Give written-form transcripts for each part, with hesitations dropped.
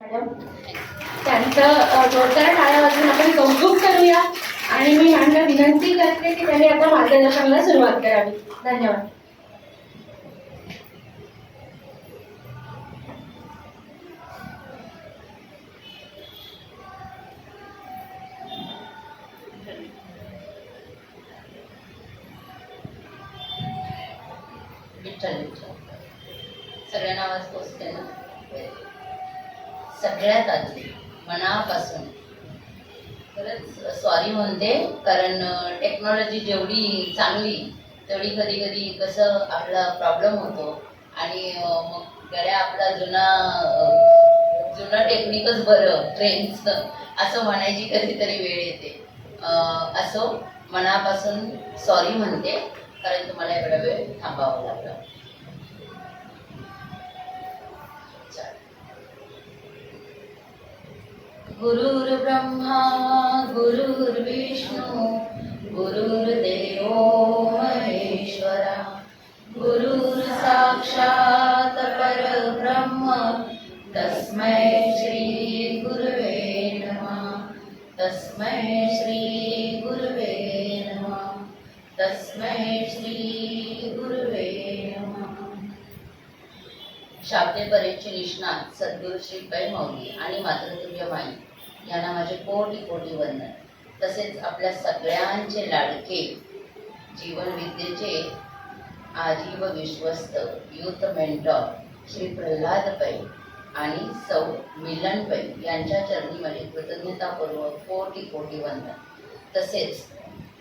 त्यांचं जोरदार टाळ्या वाजवून आपण कौतुक करूया आणि मी यांना विनंती करते की त्यांनी आता मार्गदर्शनाला सुरुवात करावी. धन्यवाद. सगळ्यांना आवाज पोचते ना. सगळ्यात आधी मनापासून खरंच सॉरी म्हणते, कारण टेक्नॉलॉजी जेवढी चांगली तेवढी कधी कधी कसं आपला प्रॉब्लेम होतो आणि मग गड्या आपला जुना टेक्निकच बरं ट्रेनचं असं म्हणायची कधीतरी वेळ येते. असो, मनापासून सॉरी म्हणते, कारण तुम्हाला एवढा वेळ थांबावं लागलं. गुरुर्ब्रह्मा गुरुर्विष्णू गुरुर्देवो महेश्वरा गुरुर्साक्षात् परब्रह्म तस्मै श्री गुरुवे नमः. तस्मै श्री गुरुवे नमः. तस्मै श्री गुरुवे नमः. शाब्देपरेचे निष्णात सद्गुरू श्री पै मौली आणि मातृतुल्य माई यांना माझे कोटी कोटी वंदन. तसेच आपल्या सगळ्यांचे लाडके जीवन विद्येचे आजीव विश्वस्त युथ मेंटॉर श्री प्रल्हाद पै आणि सौ मिलन पै यांच्या चरणी माझे कृतज्ञतापूर्वक कोटी कोटी वंदन. तसेच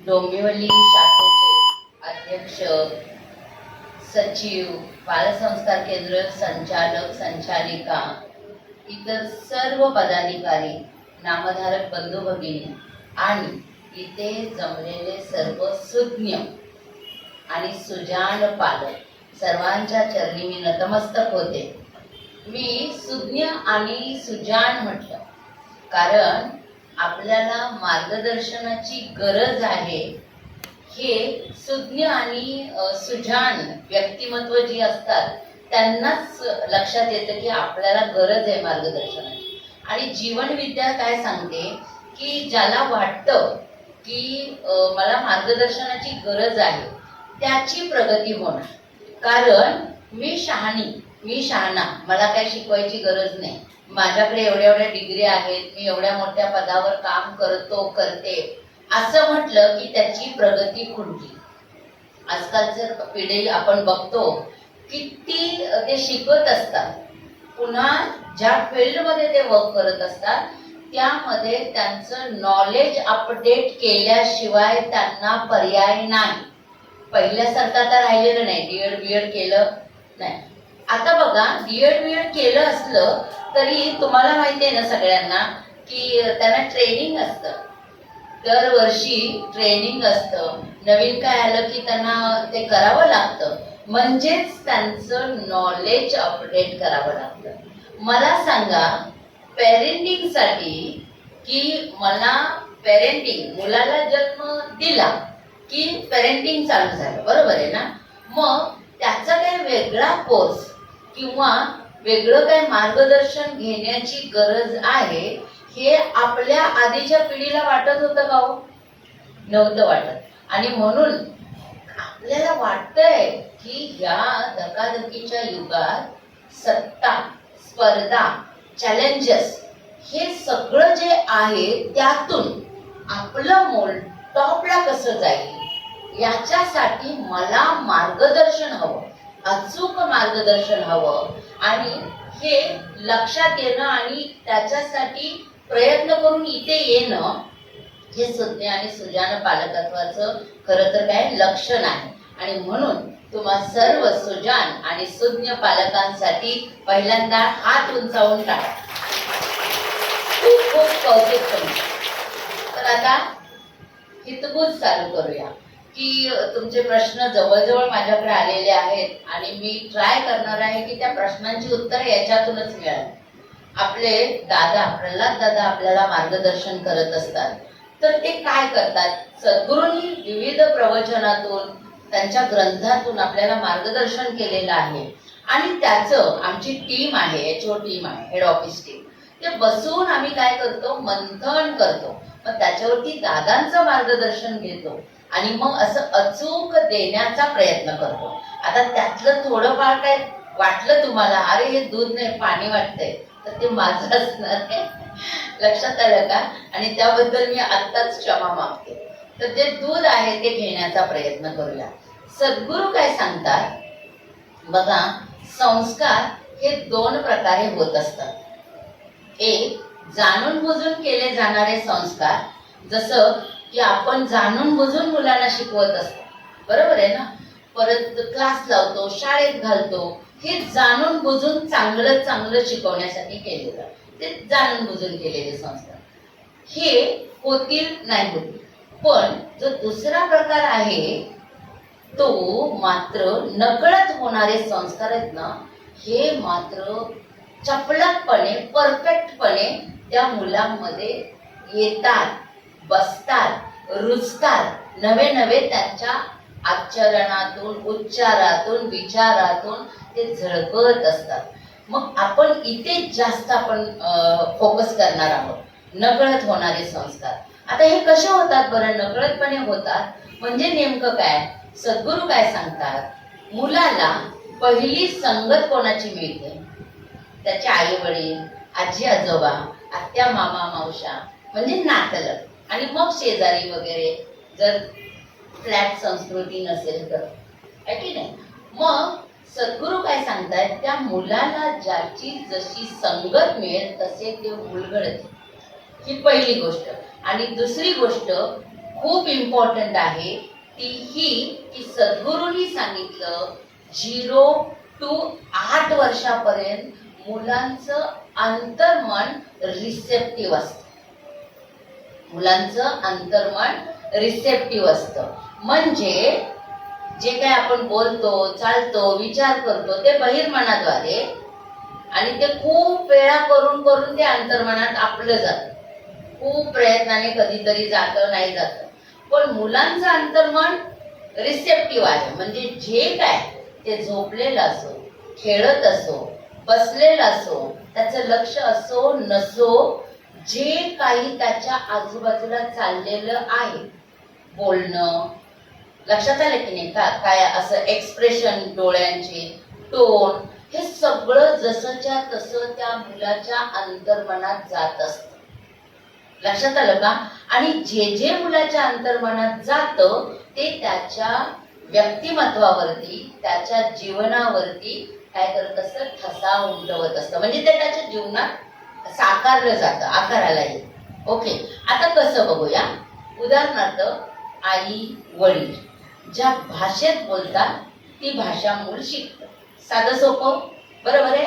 डोंबिवली शाखेचे अध्यक्ष, सचिव, बालसंस्कार केंद्र संचालक, संचालिका, इतर सर्व पदाधिकारी, नामधारक बंधू भगिनी आणि इथे जमलेले सर्व सुज्ञ आणि सुजाण पालक सर्वांच्या चरणी मी नतमस्तक होते. मी सुज्ञ आणि सुजाण म्हटलं कारण आपल्याला मार्गदर्शनाची गरज आहे. हे सुज्ञ आणि सुजाण व्यक्तिमत्व जी असतात त्यांनाच लक्षात येतं की आपल्याला गरज आहे मार्गदर्शनाची. आणि जीवनविद्या काय सांगते की ज्याला वाटतं की मला मार्गदर्शनाची गरज आहे त्याची प्रगती होणार. कारण मी शहाणा, मला काही शिकवायची गरज नाही, माझ्याकडे एवढ्या डिग्री आहेत, मी एवढ्या मोठ्या पदावर काम करते असं म्हटलं की त्याची प्रगती खुंटली. आजकालचं पिढी आपण बघतो किती ते शिकत असतात, पुन्हा ज्या फील्डमध्ये ते वर्क करत असतात त्यामध्ये त्यांचं नॉलेज अपडेट केल्याशिवाय त्यांना पर्याय नाही. पहिल्यासारखं आता राहिलेलं नाही. डीएड बीएड केलं नाही. आता बघा, डीएड बीएड केलं असलं तरी तुम्हाला माहिती आहे ना सगळ्यांना की त्यांना ट्रेनिंग असतं, दरवर्षी ट्रेनिंग असतं. नवीन काय आलं की त्यांना ते करावं लागतं, म्हणजेच त्यांचं नॉलेज अपडेट करावं लागतं. मला सांगा, पेरेंटिंगसाठी की मला मुलाला जन्म दिला की पेरेंटिंग चालू झालं, बरोबर आहे ना. मग त्याचा काही वेगळा कोर्स किंवा वेगळं काही मार्गदर्शन घेण्याची गरज आहे हे आपल्या आधीच्या पिढीला वाटत होतं का हो? नव्हतं वाटत. आणि म्हणून आपल्याला वाटतंय की या धकाधकीच्या युगात सत्ता, स्पर्धा, चॅलेंजेस हे सगळं जे आहे त्यातून आपलं मोल टॉपला कसं जाईल याच्यासाठी मला मार्गदर्शन हवं, अचूक मार्गदर्शन हवं. आणि हे लक्षात येणं आणि त्याच्यासाठी प्रयत्न करून इथे येणं हे सुज्ञ आणि सुजाण पालकत्वाचं खरं तर काय लक्षण आहे. आणि म्हणून तुम्हा सर्व सुजाण आणि सुज्ञ पालकांसाठी पहिल्यांदा हात उंचावून टाका. खूप खूप कौतुक तुमचं. तर आता हितगुज चालू करूया की तुमचे प्रश्न जवळजवळ माझ्याकडे आलेले आहेत आणि मी ट्राय करणार आहे की त्या प्रश्नांची उत्तरं याच्यातूनच मिळाली. आपले दादा, प्रल्हाद दादा आपल्याला मार्गदर्शन करत असतात. तर ते काय करतात, सद्गुरूंनी विविध प्रवचनातून, त्यांच्या ग्रंथातून आपल्याला मार्गदर्शन केलेलं आहे. आणि त्याचं आमची टीम आहे, HO टीम आहे, हेड ऑफिस टीम, ते बसून आम्ही काय करतो, मंथन करतो. मग त्याच्यावरती दादांचं मार्गदर्शन घेतो आणि मग असं अचूक देण्याचा प्रयत्न करतो. आता त्यातलं थोडंफार काय वाटलं तुम्हाला, अरे हे दूध नाही पाणी वाटतंय, तर ते माझं असणार आहे, लक्षात आलं का? आणि त्याबद्दल मी आत्ताच क्षमा मागते. तर जे दूध आहे ते घेण्याचा प्रयत्न करूया. सद्गुरू काय सांगतात बघा, संस्कार हे 2 प्रकारे होत असतात. एक, जाणून बुजून केले जाणारे संस्कार, जसं की आपण जाणून बुजून मुलांना शिकवत असतो, बरोबर आहे ना. परत क्लास लावतो, शाळेत घालतो, हे जाणून बुजून चांगलं चांगलं शिकवण्यासाठी केलेलं, ते जाणून बुजून केलेले संस्कार. हे होतील नाही होतील. पण जो दुसरा प्रकार आहे तो मात्र नकळत होणारे संस्कार आहेत ना, हे मात्र चपलकपणे, परफेक्टपणे त्या मुलांमध्ये येतात, बसतात, रुजतात. नवे नवे त्यांच्या आचरणातून, उच्चारातून, विचारातून ते झळकत असतात. मग आपण इथे जास्त फोकस करणार आहोत, नकळत होणारे संस्कार. आता हे कसे होतात बरं, नकळतपणे होतात म्हणजे नेमकं काय? सद्गुरू काय सांगतात, मुलाला पहिली संगत कोणाची मिळते? त्याचे आई वडील, आजी आजोबा, आत्या मामा मावशा, म्हणजे नातलग, आणि मग शेजारी वगैरे, जर फ्लॅट संस्कृती नसेल तर, आहे की नाही. मग सद्गुरू काय सांगतायत, त्या मुलाला ज्याची जशी संगत मिळेल तसे ते मूल घडते. ही पहिली गोष्ट. आणि दुसरी गोष्ट खूप इम्पॉर्टंट आहे ती ही की सद्गुरूंनी सांगितलं 0 to 8 वर्षापर्यंत मुलांचं अंतर्मन रिसेप्टिव्ह असतं. मुलांचं अंतर्मन रिसेप्टिव्ह असतं. म्हणजे जे काय आपण बोलतो, चालतो, विचार करतो ते बहिर्मनाद्वारे, आणि ते खूप वेळा करून करून ते अंतर्मनात आपलं जातं. खूप प्रयत्नाने कधीतरी जातं, नाही जातं. पण मुलांचं अंतर्मन रिसेप्टिव्ह आहे. म्हणजे जे काय ते झोपलेलं असो, खेळत असो, बसलेलं असो, त्याचं लक्ष असो नसो, जे काही त्याच्या आजूबाजूला चाललेलं आहे, बोलणं, लक्षात आलं की नाही का, काय असं एक्सप्रेशन, डोळ्यांचे टोन, हे सगळं जसंच्या तसं त्या मुलाच्या अंतर्मनात जात असतं. लक्षात आलं का? आणि जे जे मुलाच्या अंतर्मनात जातं ते त्याच्या व्यक्तिमत्वावरती, त्याच्या जीवनावरती काय करत असतं, ठसा उमटवत असतं. म्हणजे ते त्याच्या जीवनात साकारलं जातं, आकाराला येईल. ओके, आता कसं बघूया. उदाहरणार्थ, आई वडील ज्या भाषेत बोलतात ती भाषा मूल शिकतं. साधं सोपं, बरोबर आहे,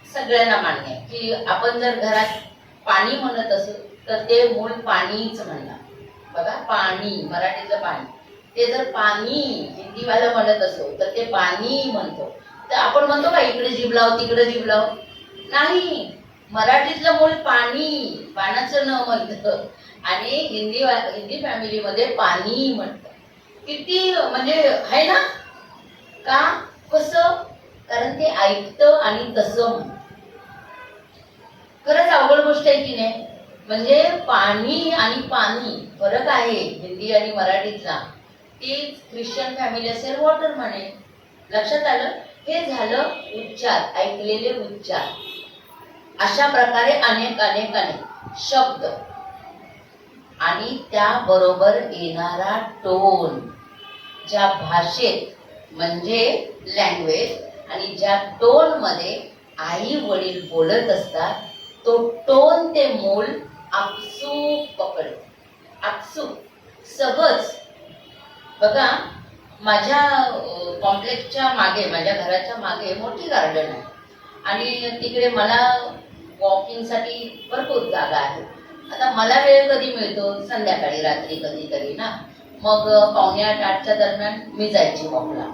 सगळ्यांना मान्य आहे की आपण जर घरात पाणी म्हणत असू तर ते मूल पाणीच म्हणणार. बघा, पाणी, मराठीचं पाणी, ते जर पाणी हिंदीवाला म्हणत असो तर ते पाणी म्हणतो. तर आपण म्हणतो का इकडे जीभ लाव, तिकडे जीभ लाव? नाही, मराठीतलं मूल पाणी, पाण्याचं न म्हणतं, आणि हिंदी फॅमिलीमध्ये पाणी म्हणतं. किती म्हणजे आहे ना, का कसं? कारण ते ऐकतं आणि तसं म्हणतं. खरंच अवघड गोष्ट आहे की नाही? म्हणजे पाणी आणि पाणी फरक आहे हिंदी आणि मराठीतला. तीच ख्रिश्चन फॅमिली असेल वॉटर म्हणेल. लक्षात आलं? हे झालं उच्चार, ऐकलेले उच्चार. अशा प्रकारे अनेक अनेक अनेक शब्द आणि त्याबरोबर येणारा टोन. ज्या भाषेत म्हणजे लँग्वेज आणि ज्या टोनमध्ये आई वडील बोलत असतात तो टोन ते मूल आपसूक पकडतं, आपसूक, सहज. बघा, माझ्या कॉम्प्लेक्सच्या मागे, माझ्या घराच्या मागे मोठी गार्डन आहे आणि तिकडे मला वॉकिंगसाठी भरपूर जागा आहे. आता मला वेळ कधी मिळतो? संध्याकाळी, रात्री कधीतरी ना. मग 7:45-8च्या दरम्यान मी जायची वॉकला.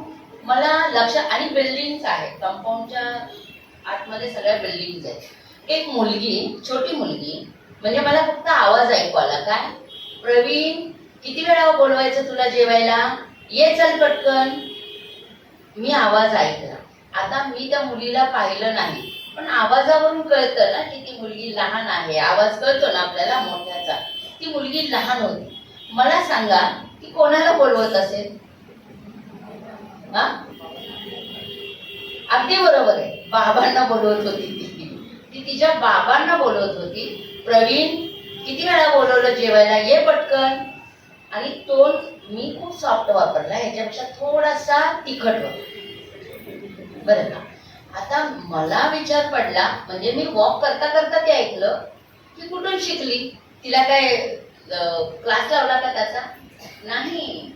मला लक्षात, आणि बिल्डिंग्स आहेत कंपाऊंडच्या आतमध्ये, सगळ्या बिल्डिंग्स आहेत. एक मुलगी, छोटी मुलगी, म्हणजे मला फक्त आवाज ऐकू आला, काय, प्रवीण किती वेळा बोलवायचं तुला जेवायला, ये चल पटकन. मी आवाज ऐकला. आता मी त्या मुलीला पाहिलं नाही, पण आवाजावरून कळतं ना की ती मुलगी लहान आहे. आवाज कळतो ना आपल्याला मोठ्याचा. ती मुलगी लहान होती. मला सांगा ती कोणाला बोलवत असेल? हा, अगदी बरोबर आहे, बाबांना बोलवत होती. ती तिच्या बाबांना बोलवत होती. प्रवीण, किती वेळा बोलवलं जेवायला, ये पटकन. आणि टोन मी खूप सॉफ्ट वापरला, ह्याच्यापेक्षा थोडासा तिखट वापरला, बरं का. आता मला विचार पडला, म्हणजे मी वॉक करता करता ते ऐकलं की कुठून शिकली, तिला काय क्लास लावला का त्याचा? नाही,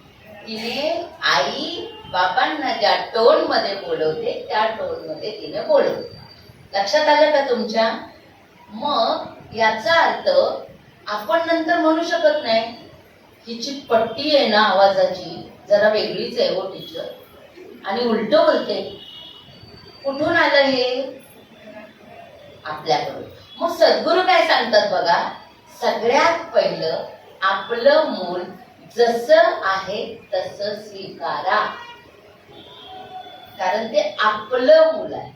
तिने आई बाबांना ज्या टोन मध्ये बोलवते त्या टोन मध्ये तिने बोलवते. लक्षात आलं का तुमच्या? मग याचा अर्थ आपण नंतर म्हणू शकत नाही हिची पट्टी आहे ना आवाजाची जरा वेगळीच आहे हो टीचर, आणि उलट बोलते. कुठून आलं हे? आपल्याकडून. मग सद्गुरू काय सांगतात बघा, सगळ्यात पहिलं आपलं मूल जसं आहे तसं स्वीकारा, कारण ते आपलं मूल आहे.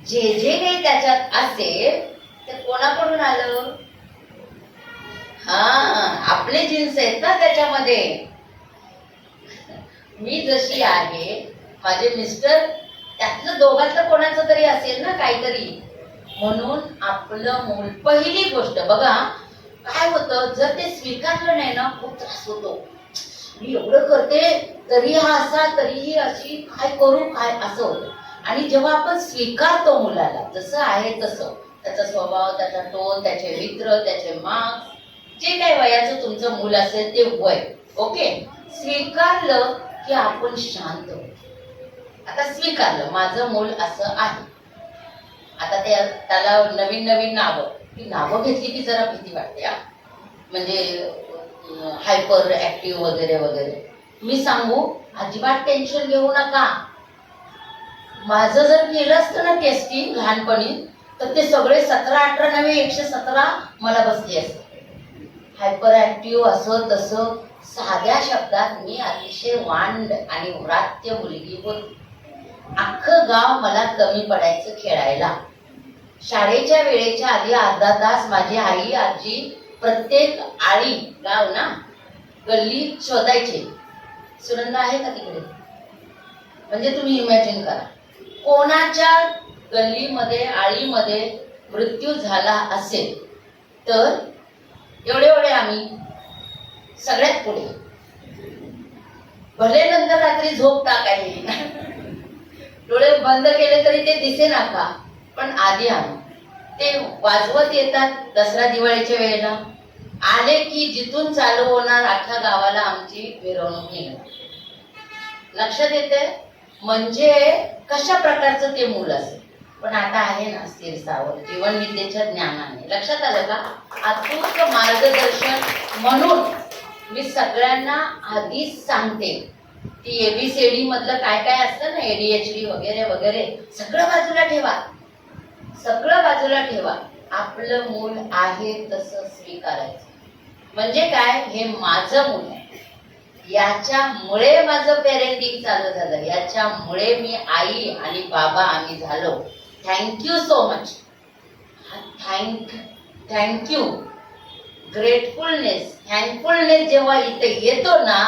जे जे काही त्याच्यात असेल ते कोणाकडून आलं? हा, आपले जीन्स आहेत ना त्याच्यामध्ये. मी जशी आहे, माझे मिस्टर, त्यातलं दोघातलं कोणाचं तरी असेल ना काहीतरी. म्हणून आपलं मूल पहिली गोष्ट बघा. काय होतं, जर ते स्वीकारलं नाही ना खूप त्रास होतो. मी एवढं करते तरी हा असा, तरीही अशी, काय करू काय, असं होतं. आणि जेव्हा आपण स्वीकारतो मुलाला जसं आहे तसं, त्याचा स्वभाव, त्याचा टोन, त्याचे मित्र, त्याचे मार्क्स, जे काही वयाचं तुमचं मूल असेल ते वय, ओके, स्वीकारलं की आपण शांत होतो. आता स्वीकारलं माझं मूल असं आहे. आता त्याला नवीन नवीन नावं घेतली की जरा भीती वाटते. म्हणजे हायपर ऍक्टिव्ह वगैरे वगैरे. मी सांगू, अजिबात टेन्शन घेऊ नका. माझं जर केलं असतं ना टेस्टिंग लहानपणी, तर ते सगळे 17, 18 नव्हे 117 मला बसले असते. हायपर ऍक्टिव्ह असं तसं. साध्या शब्दात मी अतिशय वांड आणि व्रात्य मुलगी होती. अख्खं गाव मला कमी पडायचं खेळायला. शाळेच्या वेळेच्या आधी अर्धा तास माझी आई आजी प्रत्येक आळी, गाव ना, गल्ली शोधायचे. सुनंदा आहे का तिकडे? म्हणजे तुम्ही इमॅजिन करा, कोणाच्या गल्लीमध्ये आळीमध्ये मृत्यू झाला असेल तर एवढे एवढे आम्ही सगळ्यात पुढे. भले नंतर रात्री झोप टाकायची, डोळे बंद केले तरी ते दिसे ना का, पण आधी आम्ही. ते वाजवत येतात दसरा दिवाळीच्या वेळेला. आले की जिथून चालू होणार अख्ख्या गावाला आमची मिरवणूक निघणार. लक्षात येते? म्हणजे कशा प्रकारचं ते मूल असेल. पण आता आहे ना स्थिर सावध, जीवनविद्येच्या ज्ञानाने. लक्षात आलं का? अचूक मार्गदर्शन. म्हणून मी सगळ्यांना आधीच सांगते, ती ABCD मधलं काय काय असतं ना, ADHD वगैरे वगैरे, सगळं बाजूला ठेवा. सगळं बाजूला ठेवा. आपलं मूल आहे तसं स्वीकारायचं. म्हणजे काय, हे माझं मूल आहे, याच्यामुळे माझं पेरेंटिंग चालू झालं, याच्यामुळे मी आई आणि बाबा आम्ही झालो. Thank you so much. Thank you. Gratefulness, थँकफुलनेस जेव्हा इथे येतो ना,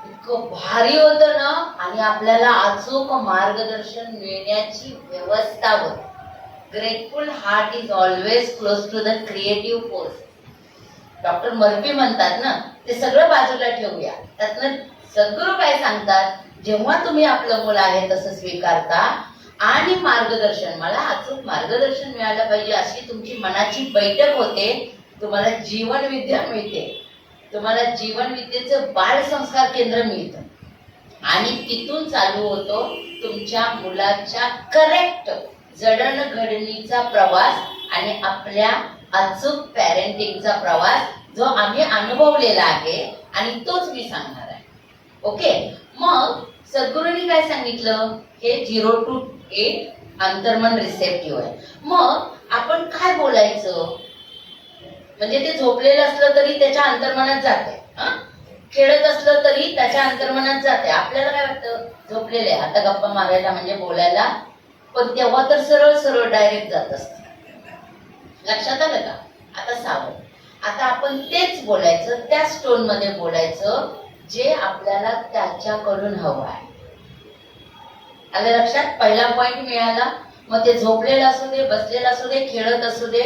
इतकं भारी होतं ना. आणि आपल्याला अचूक मार्गदर्शन मिळण्याची व्यवस्था होते. Grateful heart is always close to the creative force. Doctor Murphy म्हणतात ना, ते सगळं बाजूला ठेवूया. त्यातनं सद्गुरू काय सांगतात, जेव्हा तुम्ही आपलं मूल आहे तसं स्वीकारता आणि मार्गदर्शन, मला अचूक मार्गदर्शन मिळालं पाहिजे अशी तुमची मनाची बैठक होते, तुम्हाला जीवनविद्या मिळते. तुम्हाला जीवनविद्येचं बाळ संस्कार केंद्र मिळतं. आणि तिथून चालू होतो तुमच्या मुलाच्या करेक्ट जडणघडणीचा प्रवास आणि आपल्या अचूक पॅरेंटिंगचा प्रवास, जो आम्ही अनुभवलेला आहे आणि तोच मी सांगणार आहे. ओके. मग सद्गुरूंनी काय सांगितलं, हे 0 to 8 अंतर्मन रिसेप्टिव्ह आहे. मग आपण काय बोलायचं, म्हणजे ते झोपलेलं असलं तरी त्याच्या अंतर्मनात जाते, खेळत असलं तरी त्याच्या अंतर्मनात जाते. आपल्याला काय वाटतं, झोपलेले, आता गप्पा मारायला म्हणजे बोलायला पण तेव्हा तर सरळ सरळ डायरेक्ट जात असतात. लक्षात आलं का? आता सावध. आता आपण तेच बोलायचं, त्याच टोन मध्ये बोलायचं जे आपल्याला त्याच्याकडून हवं आहे. आलं लक्षात? पहिला पॉइंट मिळाला. मग ते झोपलेलं असू दे, बसलेलं असू दे, खेळत असू दे,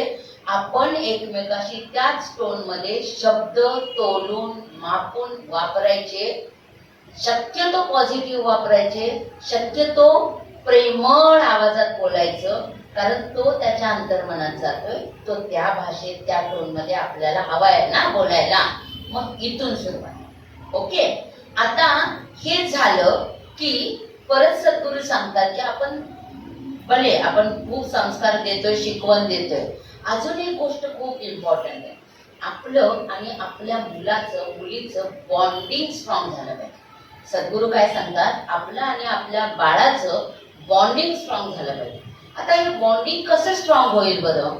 आपण एकमेकाशी त्याच टोन मध्ये शब्द तोलून मापून वापरायचे. शक्यतो पॉझिटिव्ह वापरायचे, शक्यतो प्रेमळ आवाजात बोलायचं, कारण तो त्याच्या अंतर्मनात जातोय. तो त्या भाषेत त्या टोन मध्ये आपल्याला हवाय ना बोलायला. मग इथून सुरुवात. ओके. आता हे झालं की परत सद्गुरू सांगतात की आपण भले आपण खूप संस्कार देतोय, शिकवण देतोय. अजून एक गोष्ट खूप इम्पॉर्टंट आहे. आपलं आणि आपल्या मुलाचं मुलीचं बॉन्डिंग स्ट्रॉंग झालं पाहिजे. सद्गुरू काय सांगतात? आपलं आणि आपल्या बाळाचं बॉन्डिंग स्ट्रॉंग झालं पाहिजे. आता हे बॉन्डिंग कसं स्ट्रॉंग होईल बरं?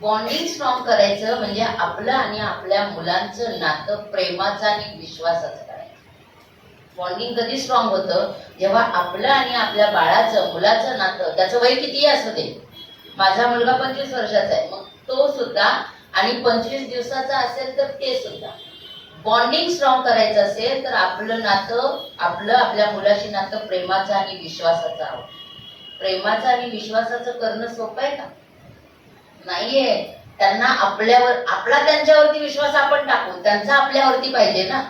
बॉन्डिंग स्ट्रॉंग करायचं म्हणजे आपलं आणि आपल्या मुलांचं नातं प्रेमाचं आणि विश्वासाचं करायचं. बॉन्डिंग कधी स्ट्रॉंग होतं? जेव्हा आपलं आणि आपल्या बाळाचं मुलाचं नातं, त्याचं वय कितीही असू दे. माझा मुलगा 25 वर्षाचा आहे, मग तो सुद्धा, आणि 25 दिवसाचा असेल तर ते सुद्धा. बॉन्डिंग स्ट्रॉंग करायचं असेल तर आपलं नातं, आपलं आपल्या मुलाशी नातं प्रेमाचं आणि विश्वासाचं हवं. प्रेमाचं आणि विश्वासाचं करणं सोपं आहे का? नाहीये. त्यांना आपल्यावर, आपला त्यांच्यावरती विश्वास आपण टाकू, त्यांचा आपल्यावरती पाहिजे ना.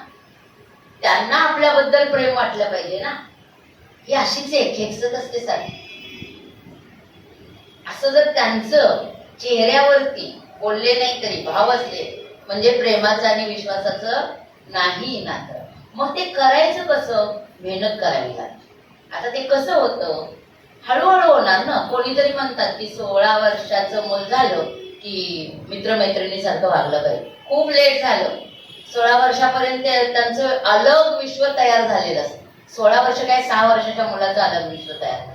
त्यांना आपल्याबद्दल प्रेम वाटलं पाहिजे ना. ही अशीच एक खेचत असते सारखी. असं जर त्यांचं चेहऱ्यावरती बोलले नाही तरी भाव असले म्हणजे प्रेमाचं आणि विश्वासाचं नाही नातं. मग ते करायचं कसं? मेहनत करावी लागते. आता ते कसं होतं? हळूहळू होणार ना. कोणीतरी म्हणतात की 16 वर्षाचं मूल झालं की मित्रमैत्रिणीसारखं वागलं पाहिजे. खूप लेट झालं. 16 वर्षापर्यंत त्यांचं अलग विश्व तयार झालेलं असतं. 16 वर्ष काय, 6 वर्षाच्या मुलाचं अलग विश्व तयार झालं.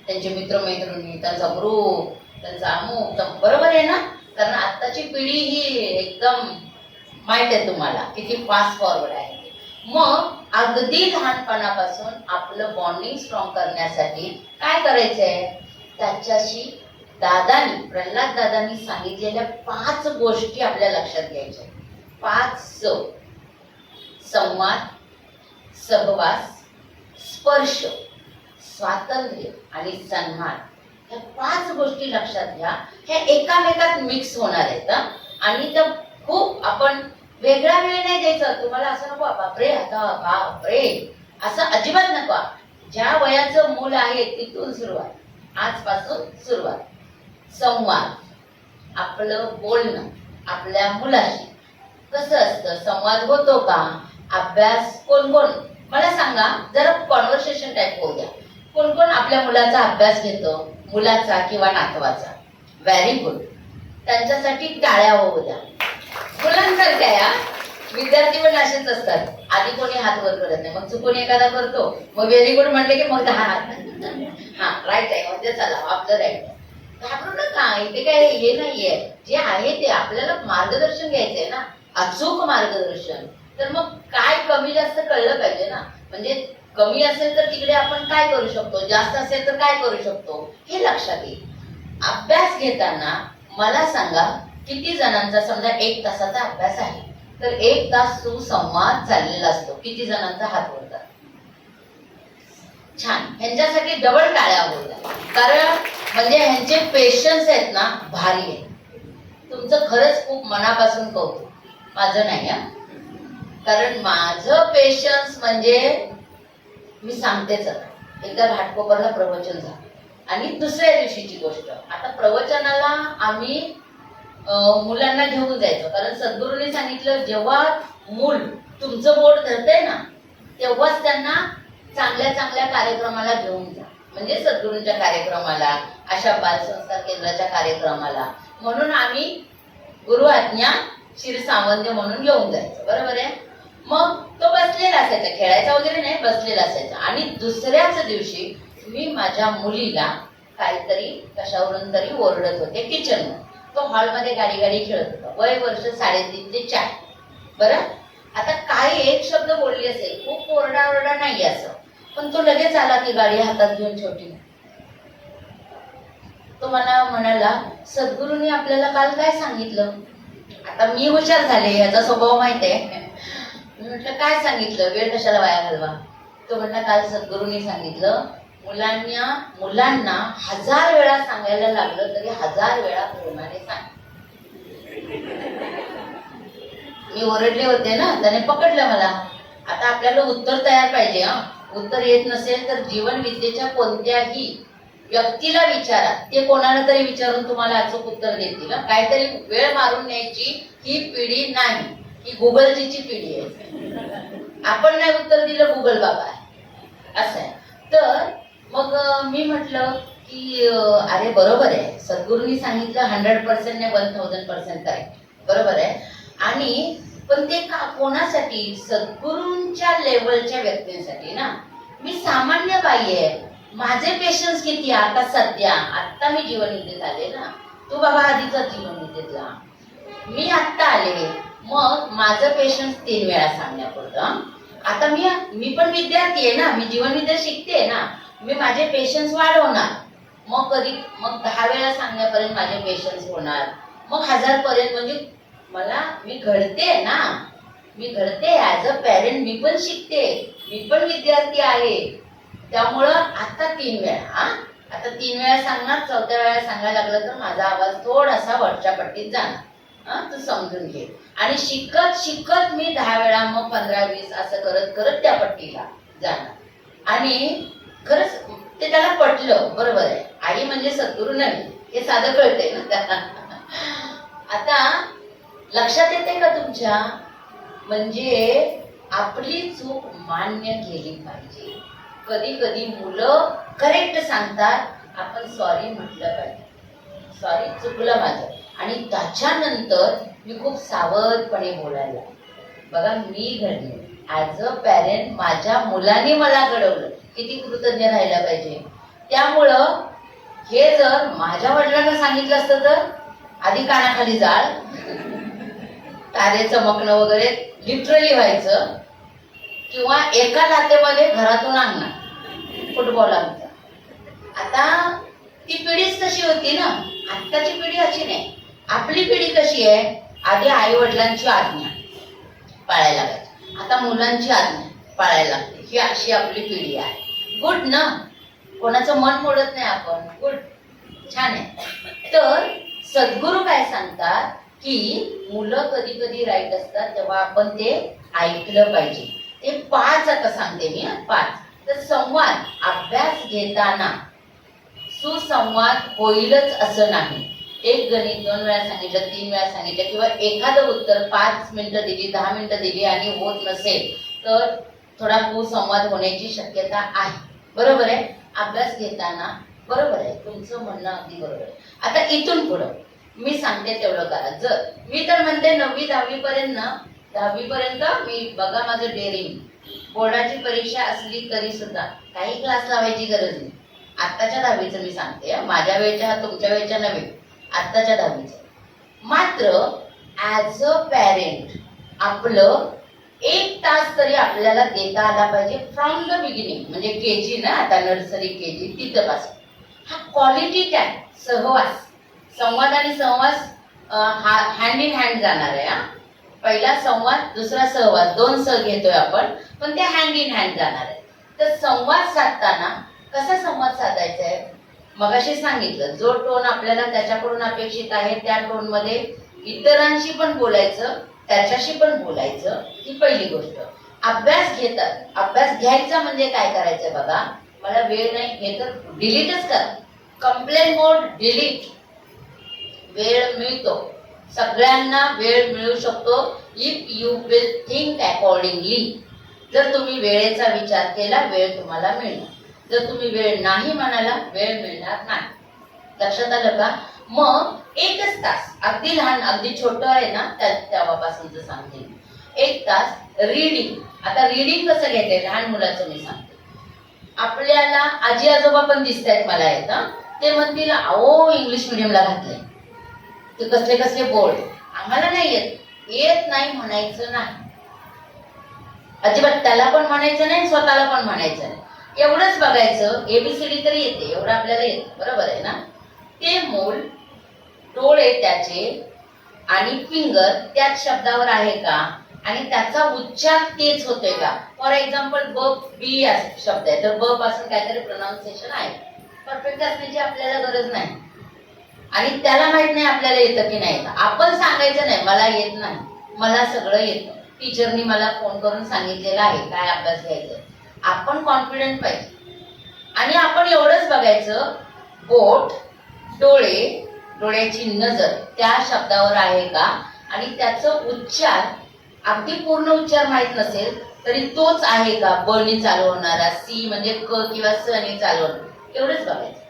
त्यांचे मित्रमैत्रिणी, त्यांचा ग्रुप, त्यांचा अमुक. बरोबर आहे ना? कारण आत्ताची पिढी ही एकदम माहित आहे तुम्हाला किती फास्ट फॉरवर्ड आहे. मग अगदी लहानपणापासून आपलं बॉन्डिंग स्ट्रॉंग करण्यासाठी काय करायचंय? त्याच्याशी प्रल्हाद दादांनी सांगितलेल्या 5 गोष्टी आपल्या लक्षात घ्यायच्या. 5 संवाद, सहवास, स्पर्श, स्वातंत्र्य आणि सन्मान. ह्या 5 गोष्टी लक्षात घ्या. ह्या एकामेकात मिक्स होणार आहेत आणि त्या खूप आपण वेगळा वेळ नाही द्यायचा. तुम्हाला असं नको बापरे आता बापरे असं अजिबात नको. ज्या वयाचं मूल आहे तिथून सुरुवात, आजपासून सुरुवात. संवाद, आपलं बोलणं आपल्या मुलाशी कसं असतं? संवाद होतो का? अभ्यास कोण कोण मला सांगा, जरा कॉन्व्हर्सेशन टाईप होऊ द्या. कोण कोण आपल्या मुलाचा अभ्यास घेतो? मुलाचा किंवा नातवाचा? Very good. त्यांच्यासाठी टाळ्या होऊ द्या. मुलांसारख्या या विद्यार्थी पण असेच असतात. आधी कोणी हात वर करत नाही, मग चुकून एखादा करतो, मग व्हेरी गुड म्हणले की मग 10 हात. हा राईट आहे म्हणजे चला आपलं राईट आहे. घाबरू नका. इथे काय हे नाहीये. जे आहे ते आपल्याला मार्गदर्शन घ्यायचंय ना, अचूक मार्गदर्शन. तर मग काय कमी जास्त कळलं पाहिजे ना. म्हणजे कमी असेल तर तिकडे आपण काय करू शकतो, जास्त असेल तर काय करू शकतो हे लक्षात येईल. अभ्यास घेताना मला सांगा, किती जणांचा समजा 1 तासाचा अभ्यास आहे तर 1 तास सुसंवाद चाललेला असतो. किती जणांचा हात वरतात? छान. ह्यांच्यासाठी डबल टाळ्या होत्या. कारण म्हणजे ह्यांचे पेशन्स आहेत ना भारी आहे. तुमचं खरंच खूप मनापासून कौतुक. माझं नाही हा. कारण माझं पेशन्स म्हणजे मी सांगतेच. आता एकदा घाटकोपरला प्रवचन झालं आणि दुसऱ्या दिवशीची गोष्ट. आता प्रवचनाला आम्ही मुलांना घेऊन जायचो. कारण सद्गुरूंनी सांगितलं जेव्हा मूल तुमचं बोट धरतंय ना तेव्हाच त्यांना चांगल्या चांगल्या कार्यक्रमाला घेऊन जा. म्हणजे सद्गुरूंच्या कार्यक्रमाला, अशा बालसंस्कार केंद्राच्या कार्यक्रमाला. म्हणून आम्ही गुरु आज्ञा क्षीरसावंत म्हणून घेऊन जायचो. बरोबर आहे. मग तो बसलेला असायचा, खेळायचा वगैरे नाही, बसलेला असायचा. आणि दुसऱ्याच दिवशी मी माझ्या मुलीला काहीतरी कशावरून तरी ओरडत होते किचनवर. तो हॉलमध्ये गाडी गाडी खेळत होता. वय वर्ष 3.5 ते 4. बरं. आता काय एक शब्द बोलली असेल, खूप ओरडा नाही असं, पण तो लगेच आला की गाडी हातात घेऊन छोटी तो मला म्हणाला, सद्गुरूंनी आपल्याला काल काय सांगितलं? आता मी हुशार झाले, याचा स्वभाव माहित आहे. मी म्हटलं काय सांगितलं, वेळ कशाला वाया घालवा. तो म्हटला, काल सद्गुरूंनी सांगितलं, मुलांना 1000 वेळा सांगायला लागलं तरी 1000 वेळा प्रेमाने सांग. मी ओरडले होते ना, त्याने पकडलं मला. आता आपल्याला उत्तर तयार पाहिजे. उत्तर येत नसेल तर जीवन विद्येच्या कोणत्याही व्यक्तीला विचारा, ते कोणाला तरी विचारून तुम्हाला अचूक उत्तर देतील. काहीतरी वेळ मारून न्यायची ही पिढी नाही, ही गुगलची पिढी आहे. आपण नाही उत्तर दिलं, गुगल बाबा आहे, असं आहे. तर मग मी म्हटलं की अरे बरोबर आहे, सद्गुरूंनी सांगितलं 100% ने 1000% करेक्ट, बरोबर आहे. आणि पण ते कोणासाठी? सद्गुरूंच्या लेवलच्या व्यक्तींसाठी ना. मी सामान्य बाई आहे, माझे पेशन्स किती आता सध्या. आता मी जीवनविद्येत आले ना, तू बाबा आधीचा जीवनविद्येतला, मी आत्ता आले. मग माझं पेशन्स 3 वेळा सांगण्यापुरतं. आता मी पण विद्यार्थी आहे ना, मी जीवनविद्या शिकते ना, मी माझे पेशन्स वाढवणार. मग 10 वेळा सांगण्यापर्यंत माझे पेशन्स होणार, मग 1000 पर्यंत. म्हणजे मी घडते ना, मी घडते ऍज अ पॅरेंट. मी पण शिकते, मी पण विद्यार्थी आहे. त्यामुळं आता 3 वेळा, आता 3 वेळा सांगणार, 4थ्या वेळा सांगायला लागलं तर माझा आवाज थोडासा वरच्या पट्टीत जाणार. तू समजून घे. आणि शिकत शिकत मी 10 वेळा, मग 15-20 असं करत करत त्या पट्टीला जाणार. आणि खरंच ते त्याला पटलं, बरोबर आहे. आई म्हणजे सद्गुरू नाही, हे साधं कळतंय ना. आता लक्षात येते का तुमच्या? म्हणजे आपली चूक मान्य केली पाहिजे. कधी कधी मुलं करेक्ट सांगतात, आपण सॉरी म्हटलं पाहिजे, सॉरी चुकलं माझं. आणि त्याच्यानंतर मी खूप सावधपणे बोलायला. बघा, मी घडले ऍज अ पॅरेंट, माझ्या मुलांनी मला घडवलं, किती कृतज्ञ राहायला पाहिजे. त्यामुळं हे जर माझ्या वडिलांना सांगितलं असतं तर आधी कानाखाली जाळ, तारे चमकणं वगैरे लिटरली व्हायचं, किंवा एका लातेमध्ये घरातून आणणार फुटबॉल आमचा. आता ती पिढीच तशी होती ना, आत्ताची पिढी अशी नाही. आपली पिढी कशी आहे? आधी आई वडिलांची आज्ञा पाळायला पाहिजे, आता मुलांची आज्ञा पाळायला लागते. ही अशी आपली पिढी आहे. गुड ना, कोणाचं मन मोडत नाही आपण, गुड, छान आहे. तर सद्गुरू काय सांगतात की मुलं कधी कधी राईट असतात, तेव्हा आपण ते ऐकलं पाहिजे. ते 5 आता सांगते मी, 5. तर संवाद, अभ्यास घेताना सुसंवाद होईलच असं नाही. एक गणित 2 वेळा सांगितलं, 3 वेळा सांगितलं, किंवा एखादं उत्तर 5 मिनिटं दिली, 10 मिनिटं दिली आणि होत नसेल तर थोडा कुसंवाद होण्याची शक्यता आहे, बरोबर आहे. अभ्यास घेताना, बरोबर आहे, तुमचं म्हणणं अगदी बरोबर आहे. आता इथून पुढं मी सांगते तेवढं करा. जर मी तर म्हणते 9वी 10वी पर्यंत ना, 10वी पर्यंत मी बघा माझं डेअरिंग. बोर्डाची परीक्षा असली तरी सुद्धा काही क्लास लावायची गरज नाही. आत्ताच्या 10वीचं मी सांगते, माझ्या वेळच्या, तुमच्या वेळच्या नव्हे, आत्ताच्या 10वीचं. मात्र ऍज अ पॅरेंट आपलं 1 तास तरी आपल्याला देता आला पाहिजे फ्रॉम द बिगिनिंग. म्हणजे केजी ना, आता नर्सरी केजी तिथं पासून हा क्वालिटी टाइम, सहवास, संवाद आणि सहवास हँड इन हँड जाणार आहे. पहिला संवाद, दुसरा सहवास, 2 सह घेतोय आपण, पण ते हँड इन हँड जाणार आहे. तर संवाद साधताना कसा संवाद साधायचा आहे? मगाशी सांगितलं, जो टोन आपल्याला त्याच्याकडून अपेक्षित आहे त्या टोन मध्ये इतरांशी पण बोलायचं, त्याच्याशी पण बोलायचं, ही पहिली गोष्ट. अभ्यास घेतात, अभ्यास घ्यायचा म्हणजे काय करायचं बघा, मला वेळ नाही हे तर डिलीटच करा. कंप्लेन मोड डिलीट. वेळ मिळतो, सगळ्यांना वेळ मिळू शकतो if you will think accordingly. जर तुम्ही वेळेचा विचार केला, वेळ तुम्हाला मिळणार. जर तुम्ही वेळ नाही म्हणाला, वेळ मिळणार नाही. लक्षात आलं का? मग 1च तास, अगदी लहान, अगदी छोटं आहे ना, तेव्हापासूनच सांगते. 1 तास रीडिंग. आता रीडिंग कसं घेते लहान मुलाचं मी सांगते. आपल्याला आजी आजोबा पण दिसत आहेत मला येत, ते म्हणतील अहो इंग्लिश मिडियमला घातलंय, ते कसले कसले बोर्ड, आम्हाला नाही येत नाही म्हणायचं नाही अजिबात. त्याला पण म्हणायचं नाही, स्वतःला पण म्हणायचं नाही. एवढंच बघायचं, एबीसीडी तरी येते, एवढं आपल्याला येतं, बरोबर आहे ना. ते मूल डोळे त्याचे आणि फिंगर त्याच शब्दावर आहे का आणि त्याचा उच्चार तेच होतोय का. फॉर एक्झाम्पल ब बी शब्द आहे तर ब पासून काहीतरी प्रोनाउन्सिएशन आहे. परफेक्ट असण्याची आपल्याला गरज नाही आणि त्याला माहित नाही आपल्याला येतं की नाही. आपण सांगायचं नाही मला येत नाही, मला सगळं येतं, टीचरनी मला फोन करून सांगितलेलं आहे काय अभ्यास घ्यायचा. आपण कॉन्फिडंट पाहिजे आणि आपण एवढंच बघायचं बोट, डोळे, डोळ्याची नजर त्या शब्दावर आहे का आणि त्याचं उच्चार अगदी पूर्ण उच्चार माहित नसेल तरी तोच आहे का. ब नी चालू होणारा, सी म्हणजे क किंवा स नी चालू होणार, एवढंच बघायचं.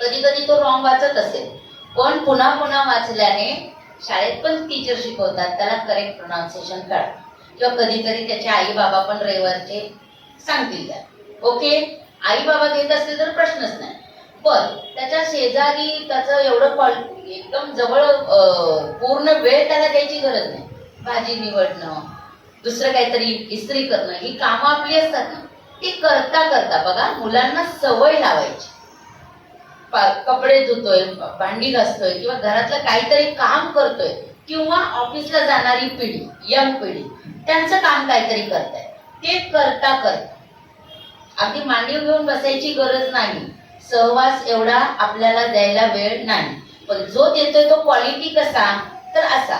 कधी कधी तो रॉंग वाचत असेल पण पुन्हा पुन्हा वाचल्याने शाळेत पण टीचर शिकवतात त्याला करेक्ट प्रोनाउन्सिएशन कळतं किंवा कधीतरी त्याचे आई बाबा पण रविवारचे सांगतील त्या. ओके, आई बाबा घेत असतील तर प्रश्नच नाही. पण त्याच्या शेजारी त्याचं एवढं एकदम जवळ पूर्ण वेळ त्याला द्यायची गरज नाही. भाजी निवडणं, दुसरं काहीतरी इस्त्री करणं, ही कामं आपली असतात ना, ती करता करता बघा मुलांना सवय लावायची. कपडे धुतोय, भांडी घासतोय किंवा घरातलं काहीतरी काम करतोय किंवा ऑफिसला जाणारी पिढी, यंग पिढी, त्यांचं काम काहीतरी करताय, ते करता करता अगदी मांडीव घेऊन बसायची गरज नाही. सहवास एवढा आपल्याला द्यायला वेळ नाही. पण जो देतोय तो क्वालिटी कसा तर असा,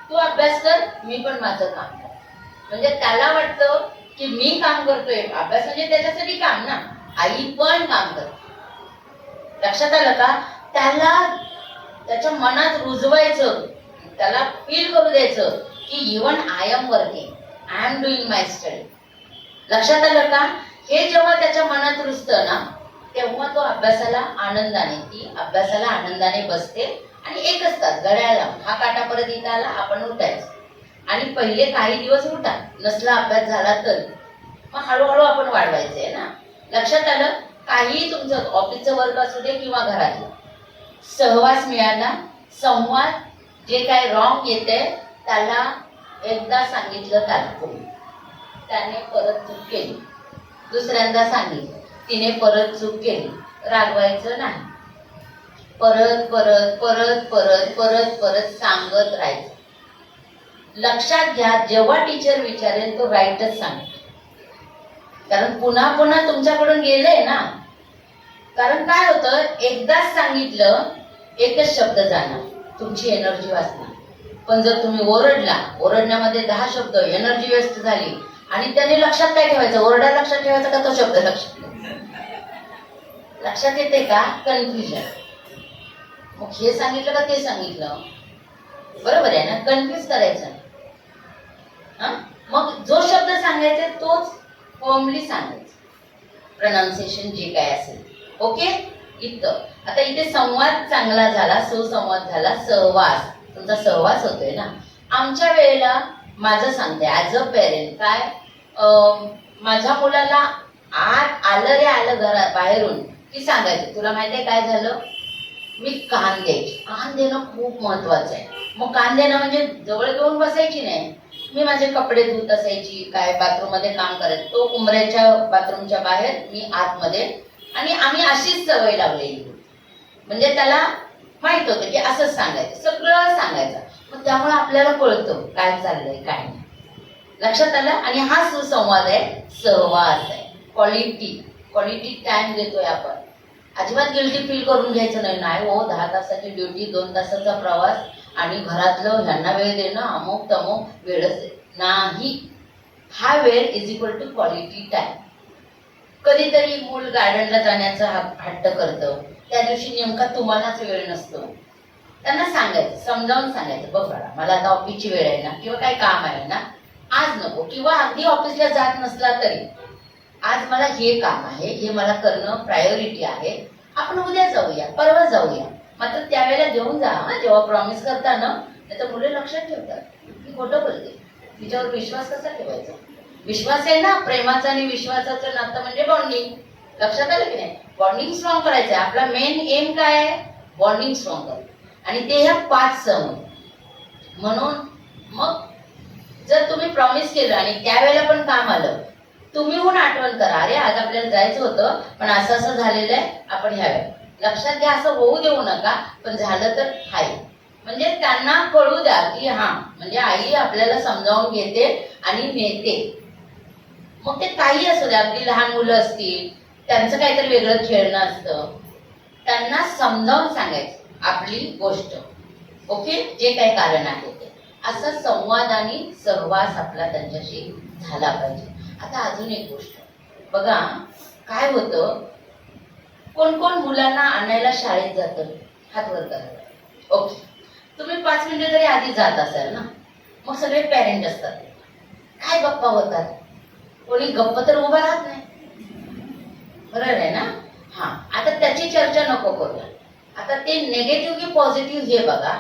तू अभ्यास कर मी पण माझं काम कर. म्हणजे त्याला वाटतं की मी काम करतोय, अभ्यास म्हणजे त्याच्यासाठी काम ना, आई पण काम करते. लक्षात आलं का. त्याला त्याच्या मनात रुजवायचं, त्याला फील करू द्यायचं की even I am working, I am doing my study. लक्षात आलं का. हे जेव्हा त्याच्या मनात रुजतं ना तेव्हा तो अभ्यासाला आनंदाने बसते. आणि एकच तास घड्याळ लावून हा काटा परत इथं आला आपण उठायचं आणि पहिले काही दिवस उठा, नसला अभ्यास झाला तर मग हळूहळू आपण वाढवायचंय ना. लक्षात आलं. काही तुमचं ऑफिसचं वर्क असू दे किंवा घरातलं, सहवास मिळाला, संवाद, जे काय रॉंग येते त्याला एकदा सांगितलं तात्पुरतं, त्याने परत चूक केली, दुसऱ्यांदा सांगितलं तिने परत चूक केली, रागवायचं नाही. परत परत परत परत परत परत सांगत राहायचं. लक्षात घ्या जेव्हा टीचर विचारेल तो राईटच सांगेल, कारण पुन्हा पुन्हा तुमच्याकडून गेलंय ना. कारण काय होतं, एकदाच सांगितलं एकच शब्द जाणार, तुमची एनर्जी वाचणार. पण जर तुम्ही ओरडण्यामध्ये 10 शब्द, एनर्जी वेस्ट झाली आणि त्याने लक्षात काय ठेवायचं, ओरडा लक्षात ठेवायचा का तो शब्द लक्षात येते का. कन्फ्युजन. मग हे सांगितलं का ते सांगितलं, बरोबर आहे ना, कन्फ्युज करायचं. मग जो शब्द सांगायचा तोच फॉर्मली सांगायचं, प्रोनाउन्सिएशन जे काय असेल. ओके. इथं आता इथे संवाद चांगला झाला, सुसंवाद झाला, सहवास, तुमचा सहवास होतोय ना. आमच्या वेळेला माझं सांगते ऍज अ पेरेंट काय, माझ्या मुलाला आलं रे आलं घरात बाहेरून की सांगायचं तुला माहितीये काय झालं, मी कान द्यायची. कान देणं खूप महत्वाचं आहे. मग कान देणं म्हणजे जवळ घेऊन बसायची नाही, मी माझे कपडे धुत असायची, काय बाथरूम मध्ये काम करायचं, तो उमऱ्याच्या बाथरूमच्या बाहेर, मी आतमध्ये, आणि आम्ही अशीच सवय लावलेली. म्हणजे त्याला माहित होतं की असंच सांगायचं, सगळं सांगायचं. मग त्यामुळे आपल्याला कळतं काय चाललंय काय नाही. लक्षात आलं. आणि हा सुसंवाद आहे, सहवास आहे, क्वालिटी टाइम देतोय आपण. अजिबात गिल्टी फील करून घ्यायचं नाही हो, 10 तासाची ड्युटी, 2 तासाचा प्रवास आणि घरातलं ह्यांना वेळ देणं, अमुक तमुक वेळच नाही. हा वेळ is equal to quality time. कधीतरी मूल गार्डनला जाण्याचा हट्ट करतं, त्या दिवशी नेमका तुम्हालाच वेळ नसतो, त्यांना सांगायचं, समजावून सांगायचं, बघ बाळा मला आता ऑफिसची वेळ आहे ना किंवा काही काम आहे ना, आज नको, किंवा अगदी ऑफिसला जात नसला तरी आज मला हे काम आहे, हे मला करणं प्रायोरिटी आहे, आपण उद्या जाऊया, परवा जाऊया. मात्र त्यावेळेला घेऊन जा जेव्हा प्रॉमिस करता ना, नाही तर मुले लक्षात ठेवतात की खोटं बोलते, तिच्यावर विश्वास कसा ठेवायचा. विश्वास आहे ना, प्रेमाचं आणि विश्वासाचं नातं म्हणजे बॉन्डिंग. लक्षात आलं की नाही. बॉन्डिंग स्ट्रॉंग करायचं आहे. आपला मेन एम काय आहे, बॉन्डिंग स्ट्रॉंग करायचं. आणि ते ह्या 5 समूह. म्हणून मग जर तुम्ही प्रॉमिस केलं आणि त्यावेळेला पण काम आलं, तुम्ही होऊन आठवण करा, अरे आज आपल्याला जायचं होतं पण असं असं झालेलं आहे, आपण ह्यावेळेला लक्षात घ्या, असं होऊ देऊ नका, पण झालं तर हाय. म्हणजे त्यांना कळू द्या की हा, म्हणजे आई आपल्याला समजावून घेते आणि नेते. मग ते काही असू द्या, अगदी लहान मुलं असतील, त्यांचं काहीतरी वेगळं खेळणं असतं, त्यांना समजावून सांगायचं आपली गोष्ट. ओके, जे काही कारण आहे ते असं संवाद आणि सहवास आपला त्यांच्याशी झाला पाहिजे. आता अजून एक गोष्ट बघा, काय होतं, कोण कोण मुलांना आणायला शाळेत जातं, हात वर करा. ओके, तुम्ही 5 मिनिटं जरी आधी जात असाल ना, मग सगळे पॅरेंट असतात, काय गप्पा होतात, कोणी गप्प तर उभा राहत नाही, बरोबर आहे ना? हा, आता त्याची चर्चा नको करूया. आता ते निगेटिव्ह की पॉझिटिव्ह हे बघा.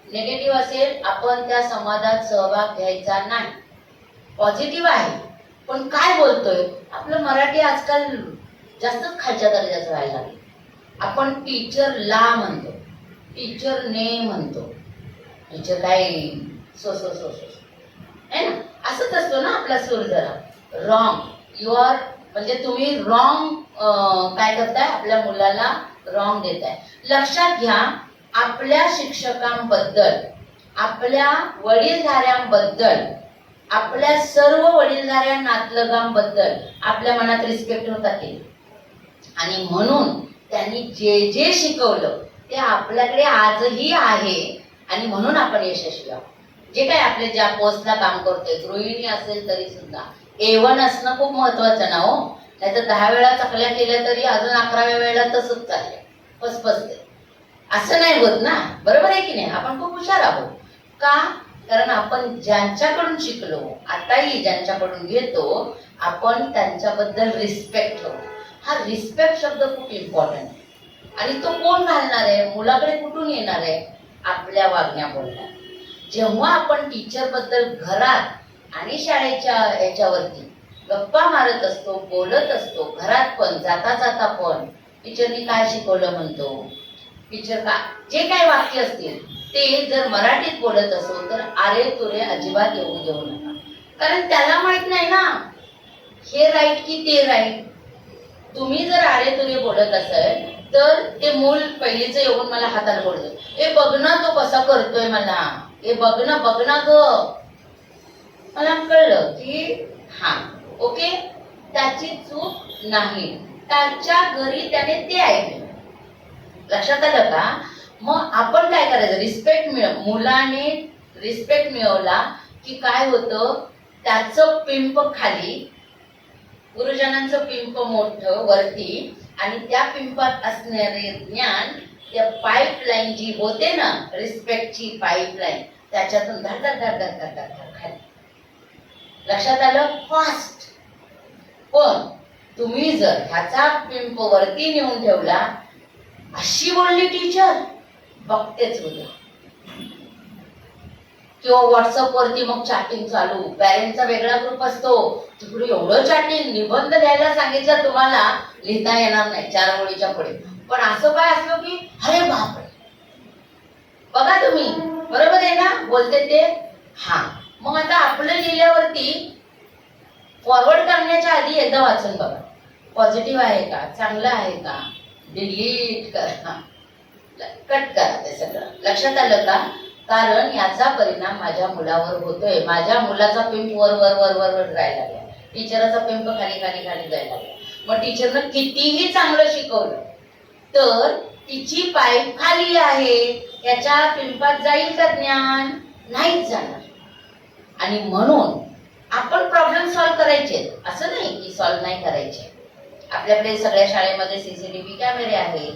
निगेटिव्ह असेल, आपण त्या संवादात सहभाग घ्यायचा नाही. पॉझिटिव्ह आहे, पण काय बोलतोय, आपलं मराठी आजकाल जास्तच खालच्या दर्जाचं व्हायला लागलं. आपण टीचरला म्हणतो, टीचरने म्हणतो. टीचर काय सो सो सो सो आहे ना, असंच असतो ना आपला सूर जरा रॉंग. यू आर म्हणजे तुम्ही रॉंग काय करताय, आपल्या मुलाला रॉंग देताय. लक्षात घ्या, आपल्या शिक्षकांबद्दल, आपल्या वडीलधाऱ्यांबद्दल, आपल्या सर्व वडीलधाऱ्या नातलगांबद्दल आपल्या मनात रिस्पेक्ट होता की, आणि म्हणून त्यांनी जे जे शिकवलं ते आपल्याकडे आजही आहे, आणि म्हणून आपण यशस्वी आहोत. जे काय आपले ज्या पोस्टला काम करतोय, गृहिणी असेल तरी सुद्धा A1 असणं खूप महत्वाचं ना हो. नाही तर 10 वेळा चकल्या केल्या तरी अजून 11व्या वेळेला तसंच चाललंय, फसफसते. असं नाही होत ना, बरोबर आहे की नाही? आपण खूप हुशार आहोत का? कारण आपण ज्यांच्याकडून शिकलो, आताही ज्यांच्याकडून घेतो, आपण त्यांच्याबद्दल रिस्पेक्ट ठेवतो. हा रिस्पेक्ट शब्द खूप इम्पॉर्टंट आहे. आणि तो कोण घालणार आहे, मुलाकडे कुठून येणार आहे? आपल्या वागण्या बोलण्यात. जेव्हा आपण टीचर बद्दल घरात आणि शाळेच्या याच्यावरती गप्पा मारत असतो, बोलत असतो, घरात पण जाता जाता पण टीचरनी काय शिकवलं म्हणतो, टीचर का, जे काही वाक्य असतील ते जर मराठीत बोलत असो तर आरे तुरे अजिबात येऊ देऊ नका. कारण त्याला माहित नाही ना हे राईट की ते राईट. तुम्ही जर आरे तुरे बोलत असाल तर ते मूल पहिलीच येऊन मला हाताला बोलतो, हे बघ ना तो कसा करतोय, मला हे बघ ना ग. मला कळलं की हा ओके, त्याची चूक नाही, त्याच्या घरी त्याने ते ऐकलं. लक्षात आलं का? मग आपण काय करायचं, रिस्पेक्ट मुलाने रिस्पेक्ट मिळवला की काय होतं, त्याचं पिंप खाली, गुरुजनांचं पिंप मोठं वरती, आणि त्या पिंपात असणारे ज्ञान, त्या पाईपलाईन जी होते ना, रिस्पेक्टची पाईपलाईन, त्याच्यातून धड धड धड धड धड धड खाली. लक्षात आलं? फास्ट. पण तुम्ही जर ह्याचा पिंप वरती नेऊन ठेवला, अशी बोलली टीचर, बघतेच उद्या. किंवा व्हॉट्सअप वरती मग चॅटिंग चालू, पॅरेंटचा वेगळा ग्रुप असतो, तिकडे एवढं चॅटिंग, निबंध द्यायला सांगितलं तुम्हाला, लिहिता येणार नाही 4 ओळीच्या पुढे, पण असं काय असलं की अरे बापरे, बघा तुम्ही, बरोबर आहे ना बोलते ते. हा, मग आता आपलं लिहिल्यावरती फॉरवर्ड करण्याच्या आधी एकदा वाचून बघा, पॉझिटिव्ह आहे का, चांगलं आहे का, डिलीट करा, कट करा ते सगळं. लक्षात आलं का? कारण याचा परिणाम माझ्या मुलावर होतोय. माझ्या मुलाचा पिंप वर वर वर वर वर जायला लागला, टीचरचा पिंप खाली खाली खाली जायला लागला. मग टीचरनं कितीही चांगलं शिकवलं तर तिची पाईप खाली आहे, याच्या पिंपात जाईल का ज्ञान? नाहीच जाणार. आणि म्हणून आपण प्रॉब्लेम सॉल्व्ह करायचे, असं नाही की सॉल्व्ह नाही करायचे. आपल्याकडे सगळ्या शाळेमध्ये CCTV कॅमेरे आहेत.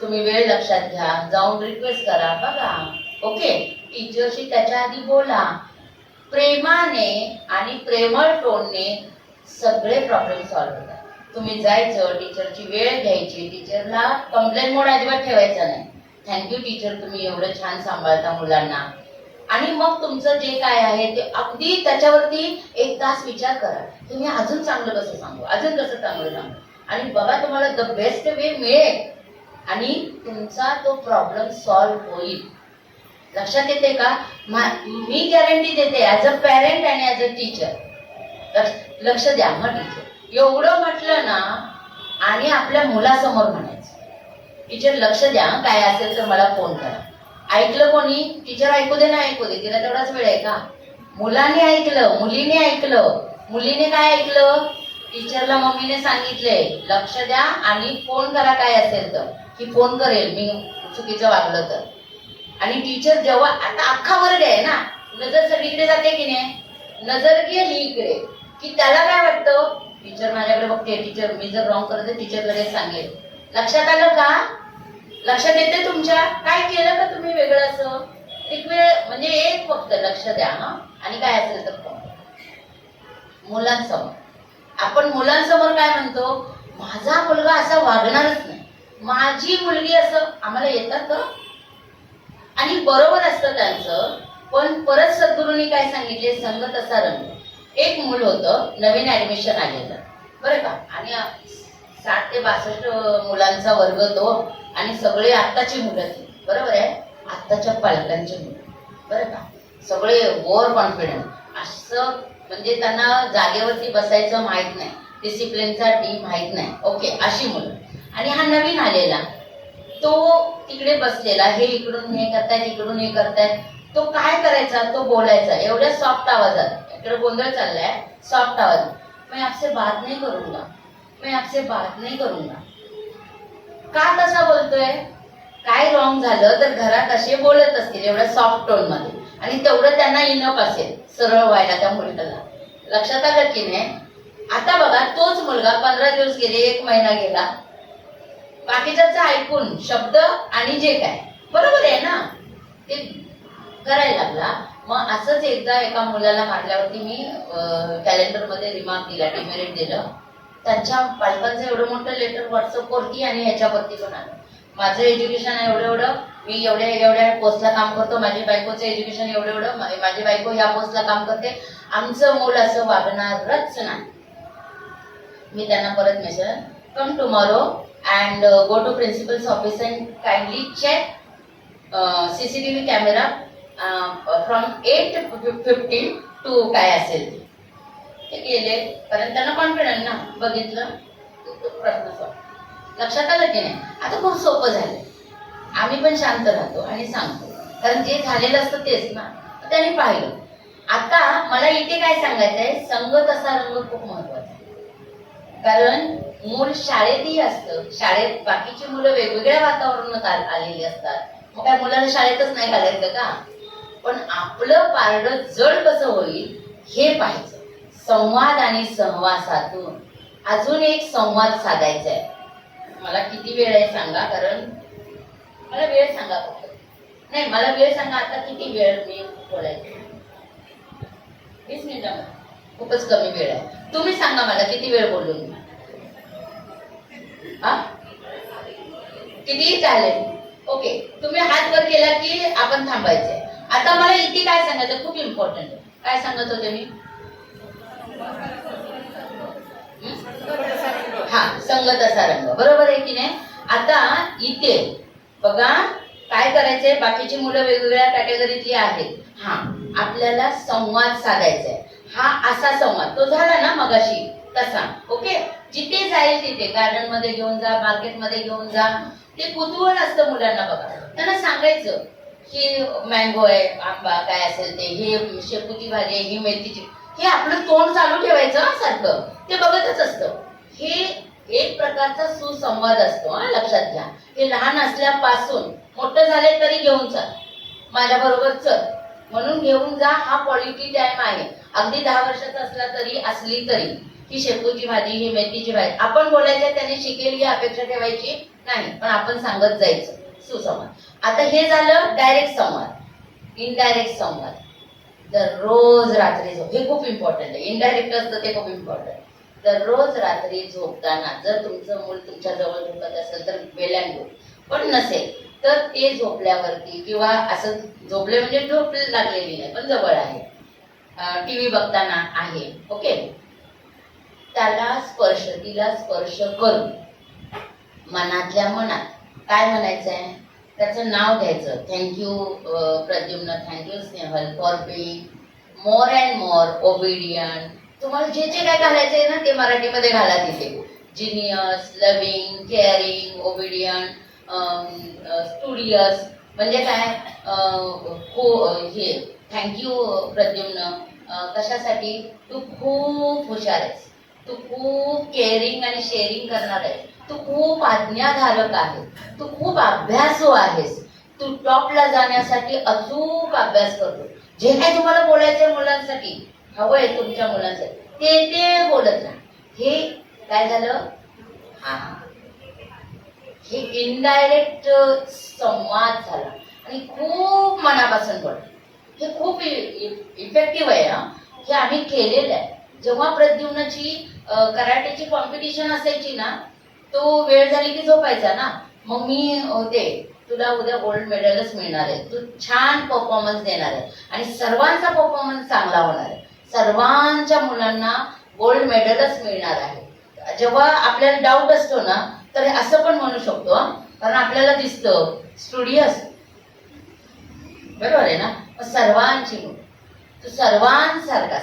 तुम्ही वेळ लक्षात घ्या, जाऊन रिक्वेस्ट करा, बघा. ओके, टीचरशी त्याच्या आधी बोला, प्रेमाने आणि प्रेमळ टोनने सगळे प्रॉब्लेम सॉल्व्ह होतात. तुम्ही जायचं, टीचरची वेळ घ्यायची, टीचरला कंप्लेंट मोड अजिबात ठेवायचा नाही. थँक्यू टीचर, तुम्ही एवढं छान सांभाळता मुलांना. आणि मग तुमचं जे काय आहे ते अगदी त्याच्यावरती 1 तास विचार करा, तुम्ही अजून चांगलं कसं सांगू, अजून कसं चांगलं सांगू, आणि बघा तुम्हाला द बेस्ट वे मिळेल आणि तुमचा तो प्रॉब्लेम सॉल्व्ह होईल. लक्षात येते का? मी गॅरंटी देते ऍज अ पॅरेंट आणि ऍज अ टीचर. लक्ष द्या मग टीचर, एवढं म्हटलं ना, आणि आपल्या मुलासमोर म्हणायचं, टीचर लक्ष द्या, काय असेल तर मला फोन करा. ऐकलं कोणी? टीचर ऐकू दे ना ऐकू दे, तिला तेवढाच वेळ आहे का? मुलांनी ऐकलं, मुलीने ऐकलं. मुलीने काय ऐकलं? टीचरला मम्मीने सांगितलंय लक्ष द्या आणि फोन करा काय असेल तर, की फोन करेल मी चुकीचं वागलं तर. आणि टीचर जेव्हा, आता अख्खा वर्ग आहे ना, नजर सगळीकडे जाते की नाही, नजर गेली इकडे की त्याला काय वाटतं, टीचर माझ्याकडे बघते, टीचर मी जर रॉंग करते टीचरकडे सांगेल. लक्षात आलं का? लक्षात येते तुमच्या? काय केलं का तुम्ही वेगळं असं? एक वेळ म्हणजे एक फक्त लक्ष द्या हा, आणि काय असेल तर फोन. मुलांसमोर आपण मुलांसमोर काय म्हणतो, माझा मुलगा असा वागणारच नाही, माझी मुलगी असं, आम्हाला येतात का? आणि बरोबर असतं त्यांचं. पण परत सद्गुरूंनी काय सांगितले, संग तसा रंग. एक मूल होतं, नवीन ऍडमिशन आलेलं बरं का, आणि 60 ते 62 मुलांचा वर्ग तो, आणि सगळे आत्ताची मुलं ती, बरोबर आहे, आत्ताच्या पालकांची मुलं बरं का, सगळे ओव्हर कॉन्फिडंट असं, म्हणजे त्यांना जागेवरती बसायचं माहित नाही, डिसिप्लिनसाठी माहित नाही. ओके, अशी मुलं. आणि हा नवीन आलेला तो तिकडे बसलेला, हे इकडून हे करतायत इकडून हे करतायत, तो काय करायचा, तो बोलायचा एवढ्या सॉफ्ट आवाजात, इकडे गोंधळ चाललाय, सॉफ्ट आवाज, मैं आपसे बात नहीं करूंगा, मैं आपसे बात नहीं करूंगा. का तसा बोलतोय? काय रॉंग झालं तर घरात असे बोलत असतील एवढ्या सॉफ्ट टोन मध्ये, आणि तेवढं त्यांना इनफ असेल सरळ व्हायला त्या मुलगाला. लक्षात आलं की नाही? आता बघा, तोच मुलगा 15 दिवस गेले, 1 महिना गेला, बाकीच्याचं ऐकून शब्द आणि जे काय बरोबर आहे ना ते करायला लागला. मग असंच एकदा एका मुलाला मारल्यावरती मी कॅलेंडरमध्ये रिमार्क दिला, डिमेरिट दिलं. त्यांच्या पालकांचं एवढं मोठं लेटर व्हॉट्सअपवरती आणि ह्याच्यावरती पण आलं, माझं एज्युकेशन आहे एवढं एवढं, मी एवढ्या एवढ्या पोस्टला काम करतो, माझी बायकोचं एज्युकेशन एवढं एवढं, माझी बायको ह्या पोस्टला काम करते, आमचं मूल असं वागणारच नाही. मी त्यांना परत message, come tomorrow and go to principal's office and kindly check CCTV camera from 8:15 to काय असेल ते केले, कारण त्यांना कॉन्फिडंट ना, बघितलं प्रश्न सॉल्व. लक्षात आलं की नाही? आता खूप सोपं झालं, आम्ही पण शांत राहतो आणि सांगतो, कारण जे झालेलं असतं तेच ना, त्यांनी पाहिलं. आता मला इथे काय सांगायचं आहे, संग तसा रंग खूप महत्वाचा आहे. कारण मूल शाळेतही असतं, शाळेत बाकीची मुलं वेगवेगळ्या वातावरणात आलेली असतात, मग काय मुलाला शाळेतच नाही घालायचं का? पण आपलं पारडं जड कसं होईल हे पाहायचं. संवाद आणि सहवासातून अजून एक संवाद साधायचा आहे. मला किती वेळ आहे सांगा, कारण मला वेळ सांगा फक्त. नाही, मला वेळ सांगा आता, किती वेळ मी बोलायचं? 20 मिनिटं, खूपच कमी वेळ आहे. तुम्ही सांगा मला किती वेळ बोललो मी? किती चालेल? ओके, तुम्ही हात वर केला की आपण थांबायचंय. आता मला इथे काय सांगायचं, खूप इम्पॉर्टंट आहे. काय सांगत होते मी? हा, संगत असा रंग, बरोबर आहे की नाही? आता इथे बघा काय करायचंय, बाकीची मुलं वेगवेगळ्या कॅटेगरीतली आहेत. हा, आपल्याला संवाद साधायचा आहे. हा असा संवाद तो झाला ना मगाशी तसा. ओके, जिथे जाईल तिथे गार्डन मध्ये घेऊन जा, मार्केट मध्ये घेऊन जा, ते कुतूहल असतं मुलांना. बघा, त्यांना सांगायचं की मँगो आहे, आंबा काय असेल ते, हे शेपूची भाजी आहे, ही मेथीची, हे आपलं तोंड चालू ठेवायचं सारखं, ते बघतच असतं. हे एक प्रकारचा सुसंवाद असतो. लक्षात घ्या, हे लहान असल्यापासून मोठं झाले तरी घेऊन चल, माझ्या बरोबर चल म्हणून घेऊन जा. हा क्वालिटी टाइम आहे. अगदी 10 वर्षाचा असली तरी ही शेपूची भाजी, ही मेथीची भाजी आपण बोलायचं, त्याने शिकेल ही अपेक्षा ठेवायची नाही, पण आपण सांगत जायचं. सुसंवाद. आता हे झालं डायरेक्ट संवाद. इनडायरेक्ट संवाद, दररोज रात्री झोप, हे खूप इम्पॉर्टंट आहे. इनडायरेक्ट असतं ते खूप इम्पॉर्टंट. दररोज रात्री झोपताना जर तुमचं मूल तुमच्या जवळ झोपत असेल तर वेल अँड गुड, पण नसेल तर ते झोपल्यावरती किंवा असं झोपले म्हणजे झोप लागलेली नाही पण जवळ आहे, टीव्ही बघताना आहे, ओके, त्याला स्पर्श, तिला स्पर्श करून मनातल्या मनात काय म्हणायचंय, त्याचं नाव घ्यायचं. Thank you Pradyumna, thank you Snehal for being more and more obedient. तुम्हाला जे जे काय घालायचंय ना ते मराठीमध्ये घाला तिथे. Genius, loving, caring, obedient, studious, म्हणजे काय हे थँक्यू प्रद्युम्न, कशासाठी? तू खूप हुशार आहेस, तू खूप केअरिंग आणि शेअरिंग करणार आहेस, तू खूप आज्ञाधारक आहे, तू खूप अभ्यासू आहेस, तू टॉपला जाण्यासाठी अचूक अभ्यास करतो. जे काही तुम्हाला बोलायचंय मुलांसाठी, हवंय तुमच्या मुलांसाठी, ते बोलत राहा. हे काय झालं? हा, हे इनडायरेक्ट संवाद झाला आणि खूप मनापासून बोलतो. हे खूप इफेक्टिव्ह आहे. हे आम्ही केलेलं आहे. जेव्हा प्रद्युम्नची कराटेची कॉम्पिटिशन असायची ना, तो वेळ झाली की झोपायचा ना, मग मी होते, तुला उद्या गोल्ड मेडलच मिळणार आहे, तू छान परफॉर्मन्स देणार आहे आणि सर्वांचा परफॉर्मन्स चांगला होणार आहे, सर्वांच्या मुलांना गोल्ड मेडलच मिळणार आहे. जेव्हा आपल्याला डाऊट असतो ना, तर असं पण म्हणू शकतो, कारण आपल्याला दिसतं स्टुडियस, बरोबर आहे ना. सर्वांची मुलं, तू सर्वांसारखा,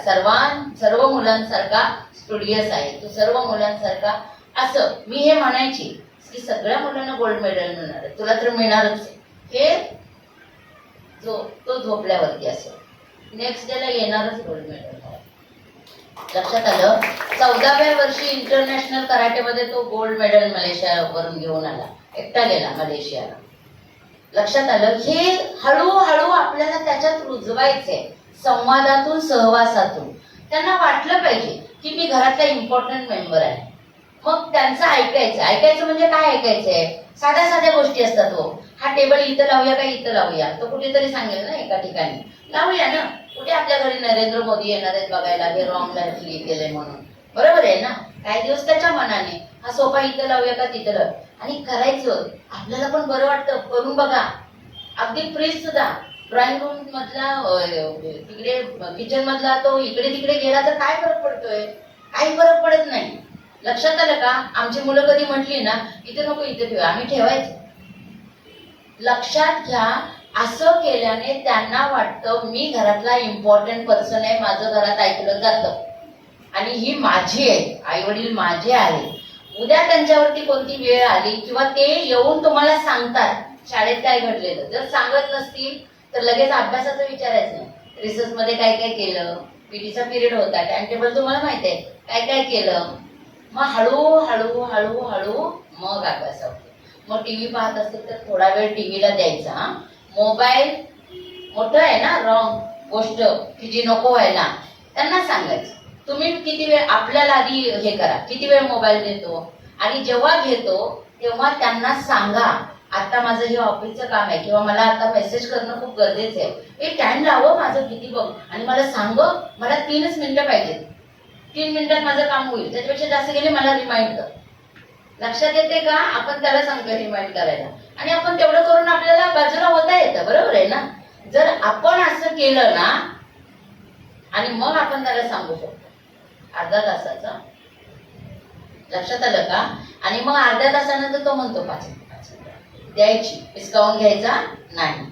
सर्व मुलांसारखा स्टुडियस आहे, तू सर्व मुलांसारखा, असं मी हे म्हणायची की सगळ्या मुलांना गोल्ड मेडल मिळणार आहे, तुला तर मिळणारच. हे तो झोपल्यावरती असं नेक्स्ट डेला येणारच गोल्ड मेडल. लक्षात आलं? 14व्या वर्षी इंटरनॅशनल कराटेमध्ये तो गोल्ड मेडल मलेशियावरून घेऊन आला, एकटा गेला मलेशियाला. लक्षात आलं? हे हळूहळू आपल्याला त्याच्यात रुजवायचंय, संवादातून, सहवासातून. त्यांना वाटलं पाहिजे की मी घरातला इम्पॉर्टंट मेंबर आहे. मग त्यांचं ऐकायचं म्हणजे काय ऐकायचंय? साध्या साध्या गोष्टी असतात. हा टेबल इथं लावूया का इथं लावूया, तो कुठेतरी सांगेल ना एका ठिकाणी, लावूया ना. कुठे आपल्या घरी नरेंद्र मोदी येणार आहेत बघायला, हे रॉंग क्लिक केलंय म्हणून, बरोबर आहे ना. काही दिवस त्याच्या मनाने हा सोफा इथं लावूया का तिथं लावूया, आणि करायचं. आपल्याला पण बरं वाटतं, करून बघा. अगदी फ्रीज सुद्धा, ड्रॉइंग रूम मधला तिकडे किचन मधला तो इकडे तिकडे गेला तर काय फरक पडतोय? काही फरक पडत नाही. लक्षात आलं का? आमची मुलं कधी म्हटली ना इथे नको इथे ठेवा, आम्ही ठेवायचं. लक्षात घ्या, असं केल्याने त्यांना वाटतं मी घरातला इम्पॉर्टंट पर्सन आहे, माझं घरात ऐकलं जातं आणि ही माझी आहे, आई वडील माझे आहे. उद्या त्यांच्यावरती कोणती वेळ आली किंवा ते येऊन तुम्हाला सांगतात शाळेत काय घडलेलं, जर सांगत नसतील तर लगेच अभ्यासाचं विचारायचं नाही. रिसर्च मध्ये काय काय केलं, पीटीचा पिरियड होता, टाइम टेबल तुम्हाला माहिती आहे, काय काय केलं. मग हळूहळू हळूहळू मग अभ्यास होतो. मग टीव्ही पाहत असतील तर थोडा वेळ टीव्हीला द्यायचा. मोबाईल मोठं आहे ना, रॉंग गोष्ट की जी नको व्हायला, त्यांना सांगायचं तुम्ही किती वेळ, आपल्याला आधी हे करा, किती वेळ मोबाईल घेतो, आणि जेव्हा घेतो तेव्हा त्यांना सांगा आता माझं हे ऑफिसचं काम आहे किंवा मला आता मेसेज करणं खूप गरजेचं आहे, हे टाइम लावं माझं किती बघ, आणि मला सांग मला 3च मिनिटं पाहिजेत, 3 मिनिटात माझं काम होईल, त्याच्यापेक्षा जास्त गेले मला रिमाइंड कर. लक्षात येते का? आपण त्याला सांगतो रिमाइंड करायला, आणि आपण तेवढं करून आपल्याला बाजूला होता येतं, बरोबर आहे ना. जर आपण असं केलं ना, आणि मग आपण त्याला सांगू शकतो अर्धा तासाचा. लक्षात आलं का? आणि मग अर्ध्या तासानंतर तो म्हणतो 5 मिनिट द्यायची, डिस्काउंट घ्यायचा नाही.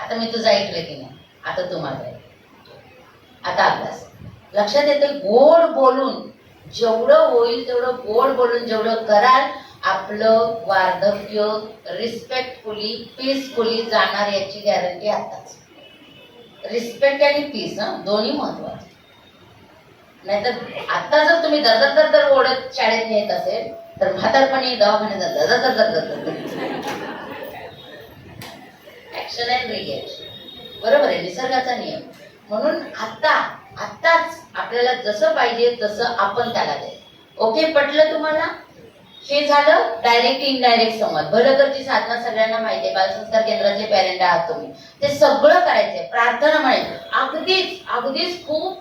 आता मी तुझं ऐकलं की नाही, आता तू माझं ऐक, आता अभ्यास. लक्षात येते? गोड बोलून जेवढं होईल तेवढं गोड बोलून जेवढं कराल, आपलं वार्धक्य रिस्पेक्टफुली, पीसफुली जाणार याची गॅरंटी आताच. रिस्पेक्ट आणि पीस दोन्ही महत्वाचे. नाहीतर आता जर तुम्ही दर ओढत शाळेत नेत असेल तर म्हातारपणी दवाखान्यात ऍक्शन अँड रिएक्शन, बरोबर आहे, निसर्गाचा नियम. म्हणून आत्ताच आपल्याला जसं पाहिजे तसं आपण त्याला द्यायचं. ओके, पटलं तुम्हाला? हे झालं डायरेक्ट इनडायरेक्ट संवाद. भलं करची साधना सगळ्यांना माहिती आहे, बालसंस्कार केंद्राचे पॅरेंट आहात तुम्ही, ते सगळं करायचंय. प्रार्थना म्हणायची, अगदीच खूप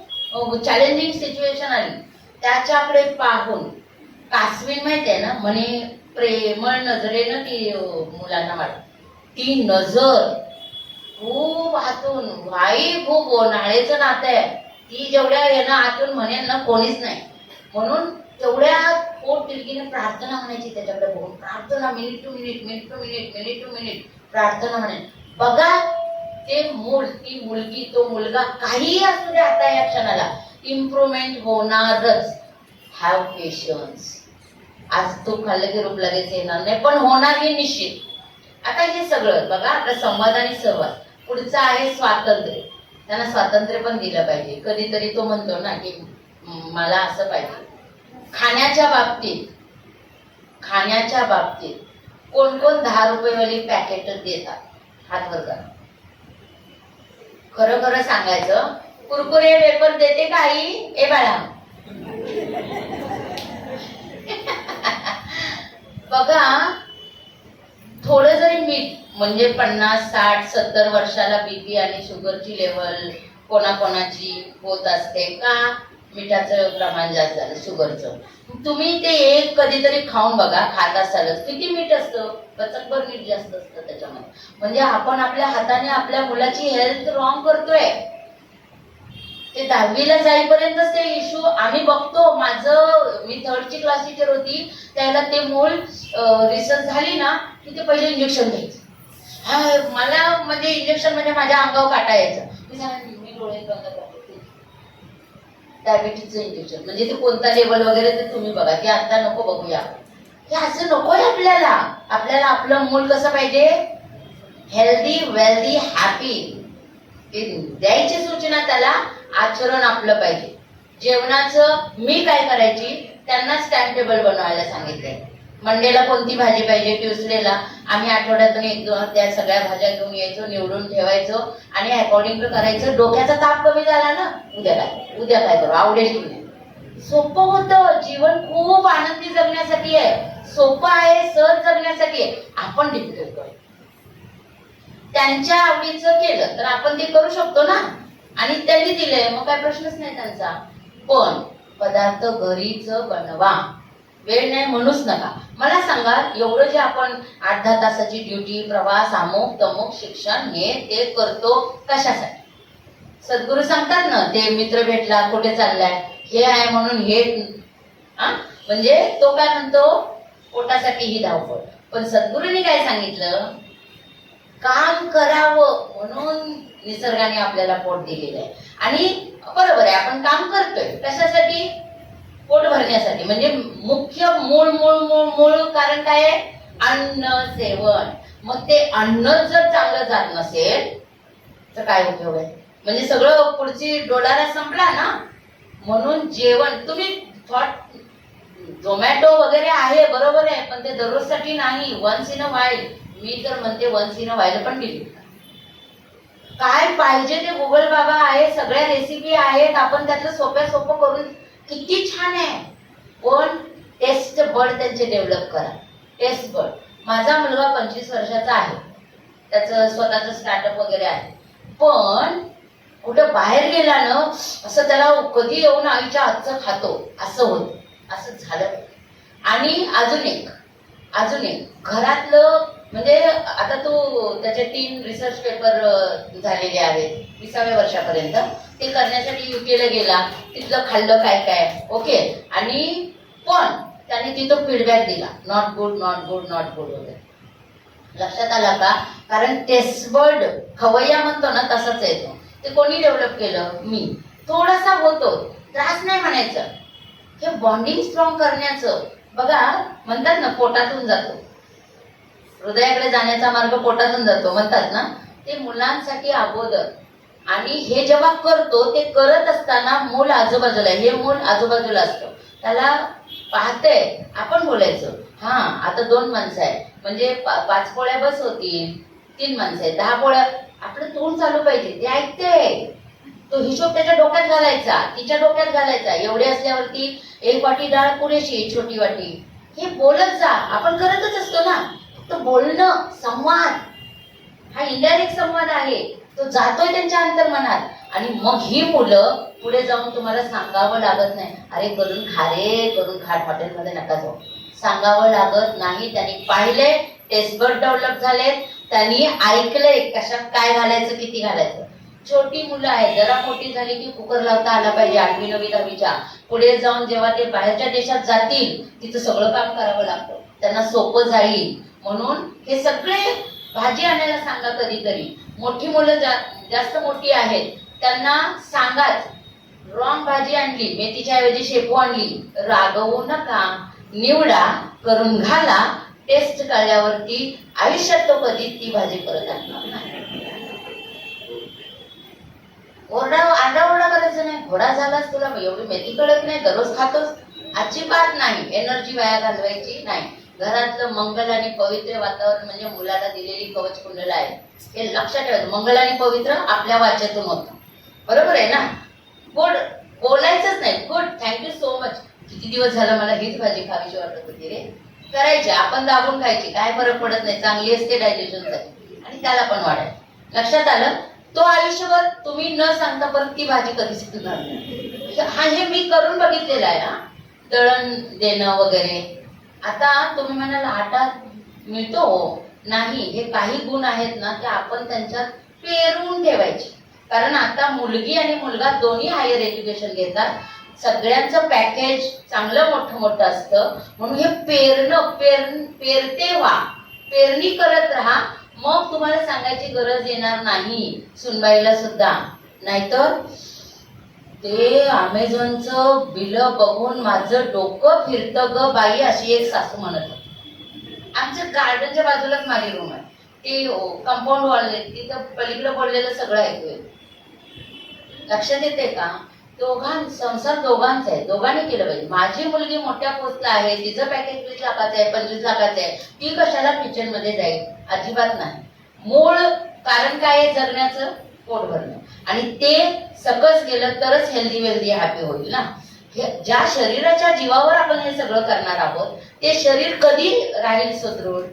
चॅलेंजिंग सिच्युएशन आली त्याच्याकडे पाहून, कासवीन माहितीये ना, म्हणे प्रेमळ नजरेनं ती मुलांना मारत, ती नजर खूप आतून, भाई खूप नाळेचं नातं आहे, ती जेवढ्या येणं आतून म्हणेल ना कोणीच नाही. म्हणून तेवढ्या पोट तिरकीने प्रार्थना म्हणायची त्याच्याकडे बघून. प्रार्थना, मिनिट टू मिनिट प्रार्थना म्हणायची. बघा ते मूल, ती मुलगी, तो मुलगा, काहीही असू दे आता या क्षणाला इम्प्रूव्हमेंट होणारच. Have patience. आज तूप खाल्लं की रूप लगेच येणार नाही, पण होणार हे निश्चित. आता हे सगळं बघा, आपला संवाद आणि सहवाद. पुढचं आहे स्वातंत्र्य. त्यांना स्वातंत्र्य पण दिलं पाहिजे. कधीतरी तो म्हणतो ना की मला असं पाहिजे. खाण्याच्या बाबतीत कोण कोण 10 रुपयेवाली पॅकेट देतात? हात वर करा. खरं खरं सांगायचं. कुरकुरे वेफर देते का आई? ए बाळा बघा, थोडं जरी मीठ, म्हणजे 50, 60, 70 वर्षाला बीपी आणि शुगरची लेवल कोणाकोणाची होत असते का? मिठाचं प्रमाण जास्त झालं, शुगरचं. तुम्ही ते एक कधीतरी खाऊन बघा, खात असालच. किती मीठ असतं? कचकभर मीठ जास्त असतं त्याच्यामध्ये. म्हणजे आपण आपल्या हाताने आपल्या मुलाची हेल्थ रॉंग करतोय. ते 10वीला जाईपर्यंतच ते इश्यू आम्ही बघतो. मी 3rd क्लास टीचर होती, त्याला ते मूल रिसर्च झाली ना की ते पहिले इंजेक्शन घ्यायचं. हा, मला म्हणजे इंजेक्शन म्हणजे माझ्या अंगावर काटा यायचं. मी डोळे बंद करते. डायबिटीजचं इंजेक्शन म्हणजे ते कोणता लेवल वगैरे ते तुम्ही बघा, की आता नको बघूया. हे असं नकोय आपल्याला. आपल्याला आपलं मूल कसं पाहिजे? Healthy, wealthy, happy. द्यायची सूचना, त्याला आचरण आपलं पाहिजे. जेवणाचं मी काय करायची, त्यांनाच टाइम टेबल बनवायला सांगितलंय. मंडेला कोणती भाजी पाहिजे, ट्युसडेला आम्ही आठवड्यातून 1-2 त्या सगळ्या भाज्या घेऊन यायचो, निवडून ठेवायचो आणि अकॉर्डिंग टू करायचं. डोक्याचा ताप कमी झाला ना, उद्या काय करू, आवडेल की नाही. सोपं होतं. जीवन खूप आनंदी जगण्यासाठी आहे, सोपं आहे, सहज जगण्यासाठी आहे. आपण डिफिकल्ट करतो. त्यांच्या आवडीचं केलं तर आपण ते करू शकतो ना. आणि त्यांनी दिलंय मग काय प्रश्नच नाही त्यांचा. पण पदार्थ घरीच बनवा. वेळ नाही म्हणूच नका. मला सांगा, एवढं जे आपण 8-10 तासाची ड्युटी, प्रवास, अमुक तमुक, शिक्षण, हे ते करतो कशासाठी? सद्गुरू सांगतात ना, ते मित्र भेटला, कुठे चाललाय, हे आहे म्हणून हे. म्हणजे तो काय म्हणतो, पोटासाठी ही धावपळ. पण सद्गुरूंनी काय सांगितलं, काम करावं म्हणून निसर्गाने आपल्याला पोट दिलेलं आहे. आणि बरोबर आहे, आपण काम करतोय कशासाठी? पोट भरण्यासाठी. म्हणजे मुख्य मूळ कारण काय आहे? अन्न सेवन. मग ते अन्न जर चांगलं जात नसेल तर काय उपयोग आहे? म्हणजे सगळं पुढची डोलारा संपला ना. म्हणून जेवण तुम्ही झोमॅटो वगैरे आहे, बरोबर आहे, पण ते दररोजसाठी नाही, वन्स इन अ व्हाईल. मी तर म्हणते वन्स इन अ व्हाईल पण डिलीट करा. काय पाहिजे ते गुगल बाबा आहे, सगळ्या रेसिपी आहेत. आपण त्यातलं सोपं करून किती छान आहे. पण टेस्ट बर्ड त्यांचे डेव्हलप करा. टेस्ट बर्ड. माझा मुलगा 25 वर्षाचा आहे, त्याचं स्वतःचं स्टार्टअप वगैरे आहे. पण कुठं बाहेर गेला ना, असं त्याला कधी येऊन आईच्या हातचं खातो असं होत, असं झालं. आणि अजून एक घरातलं, म्हणजे आता तो त्याचे 3 रिसर्च पेपर झालेले आहेत 20व्या वर्षापर्यंत. ते करण्यासाठी युकेला गेला, तिथलं खाल्लं काय ओके. आणि पण त्याने तिथं फीडबॅक दिला, नॉट गुड वगैरे. लक्षात आला का? कारण टेस्ट बर्ड खवय्या म्हणतो ना, तसंच येतो. ते कोणी डेव्हलप केलं? मी. थोडासा होतो, त्रास नाही म्हणायचं. हे बॉन्डिंग स्ट्रॉंग करण्याचं बघा, म्हणतात ना पोटातून जातो, हृदयाकडे जाण्याचा मार्ग पोटातून जातो म्हणतात ना. ते मुलांसाठी अगोदर. आणि हे जेव्हा करतो, ते करत असताना मूल आजूबाजूला, हे मूल आजूबाजूला असतं, त्याला पाहते. आपण बोलायचं, हा आता 2 माणसं आहे, म्हणजे 5 पोळ्या बस होतील. 3 माणसं आहे, 10 पोळ्या. आपलं तोंड चालू पाहिजे, ते ऐकते. तो हिशोब त्याच्या डोक्यात घालायचा, तिच्या डोक्यात घालायचा. एवढे असल्यावरती 1 वाटी डाळ पुरेशी, छोटी वाटी. हे बोलत जा. आपण करतच असतो ना. फक्त बोलणं, संवाद हा इनडायरेक्ट संवाद आहे, तो जातोय त्यांच्या अंतर्मनात. आणि मग ही मुलं पुढे जाऊन तुम्हाला सांगावं लागत नाही, अरे करून खा हॉटेलमध्ये नका जाऊ. सांगावं लागत नाही. त्यांनी पाहिले, टेस्ट बर्ड डेव्हलप झालेत, त्यांनी ऐकलंय कशात काय घालायचं, किती घालायचं. छोटी मुलं आहेत, जरा मोठी झाली की कुकर लावता आला पाहिजे. 8वी 9वी 10वीच्या पुढे जाऊन जेव्हा ते बाहेरच्या देशात जातील, तिथं सगळं काम करावं लागतं, त्यांना सोपं जाईल. म्हणून हे सगळे भाजी आणायला सांगा कधीतरी. मोठी मुलं जास्त मोठी आहेत त्यांना सांगाच, रॉंग भाजी आणली, मेथीच्या ऐवजी शेपू आणली, रागवू नका, निवडा, करून घाला, टेस्ट कळल्यावरती आयुष्यात तो कधी ती भाजी परत आणणार नाही. आरडाओरडा करायचं नाही. घोडा झालास तुला एवढी मेथी कळत नाही, दररोज खातोस, अजिबात नाही. एनर्जी वाया घालवायची नाही. घरातलं मंगल आणि पवित्र वातावरण म्हणजे मुलाला दिलेली कवच कुंडल आहे, हे लक्षात ठेवायचं. मंगल आणि पवित्र आपल्या वाचेतून होतं, बरोबर आहे ना. गुड बोलायचंच नाही. Good, thank you so much. किती दिवस झाला मला हीच भाजी खावीशी वाटत होती रे. करायची, आपण दाबून खायची, काय फरक पडत नाही. चांगली असते डायजेशनसाठी आणि त्याला पण वाढेल. लक्षात आलं. तो आयुष्यभर तुम्ही न सांगता परत ती भाजी कधीच खाणार नाही. हा, हे मी करून बघितलेलं आहे. हा, दळण देणं वगैरे. आता तुम्ही म्हणाल आटा मिळतो, हो नाही, हे काही गुण आहेत ना ते आपण त्यांच्यात पेरून ठेवायचे. कारण आता मुलगी आणि मुलगा दोन्ही हायर एज्युकेशन घेतात, सगळ्यांचं पॅकेज चांगलं मोठं मोठं असतं. म्हणून हे पेरते व्हा, पेरणी करत राहा. मग तुम्हाला सांगायची गरज येणार नाही सुनबाईला सुद्धा. नाहीतर ते अमेझॉनचं बिल बघून माझं डोकं फिरतं ग बाई, अशी एक सासू म्हणत होती. आमच्या गार्डनच्या बाजूलाच माझी रूम आहे, ती कंपाऊंड वॉल आहे, तिथं पलीकडे पडलेलं सगळं ऐकू येतं. लक्षात येते का. संसार दोघांचा आहे, दोघांनी केलं पाहिजे. माझी मुलगी मोठ्या पोस्टला आहे, तिचं पॅकेज 20 लाखाचं आहे, 25 लाखाचं आहे, ती कशाला किचन मध्ये जाईल. अजिबात नाही. मूळ कारण काय आहे जगण्याचं, पोट भरणं. आणि ते सकस गेलं तरच हेल्दी वेल्दी हॅपी होईल ना. ज्या शरीराच्या जीवावर आपण हे सगळं करणार आहोत ते शरीर कधी राहील सुदृढ,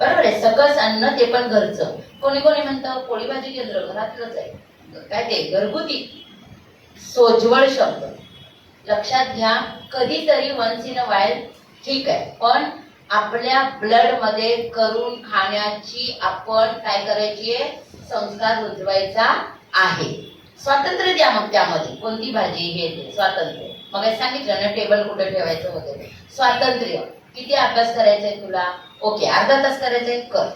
बरोबर आहे. सकस अन्न, ते पण घरचं. कोणी कोणी म्हणतं पोळी भाजी केंद्र घरातलंच आहे, काय ते घरगुती. सोज्वळ शब्द लक्षात घ्या. कधीतरी वन्स इन अ वाईल ठीक आहे, पण आपल्या ब्लड मध्ये करून खाण्याची आपण काय करायची आहे, संस्कार रुजवायचा आहे. स्वातंत्र्य द्या मग त्यामध्ये, कोणती भाजी हे ते स्वातंत्र्य. मग सांगितलं ना टेबल कुठे ठेवायचं वगैरे. स्वातंत्र्य. किती अभ्यास करायचाय तुला, ओके. अर्धा तास करायचंय, कर.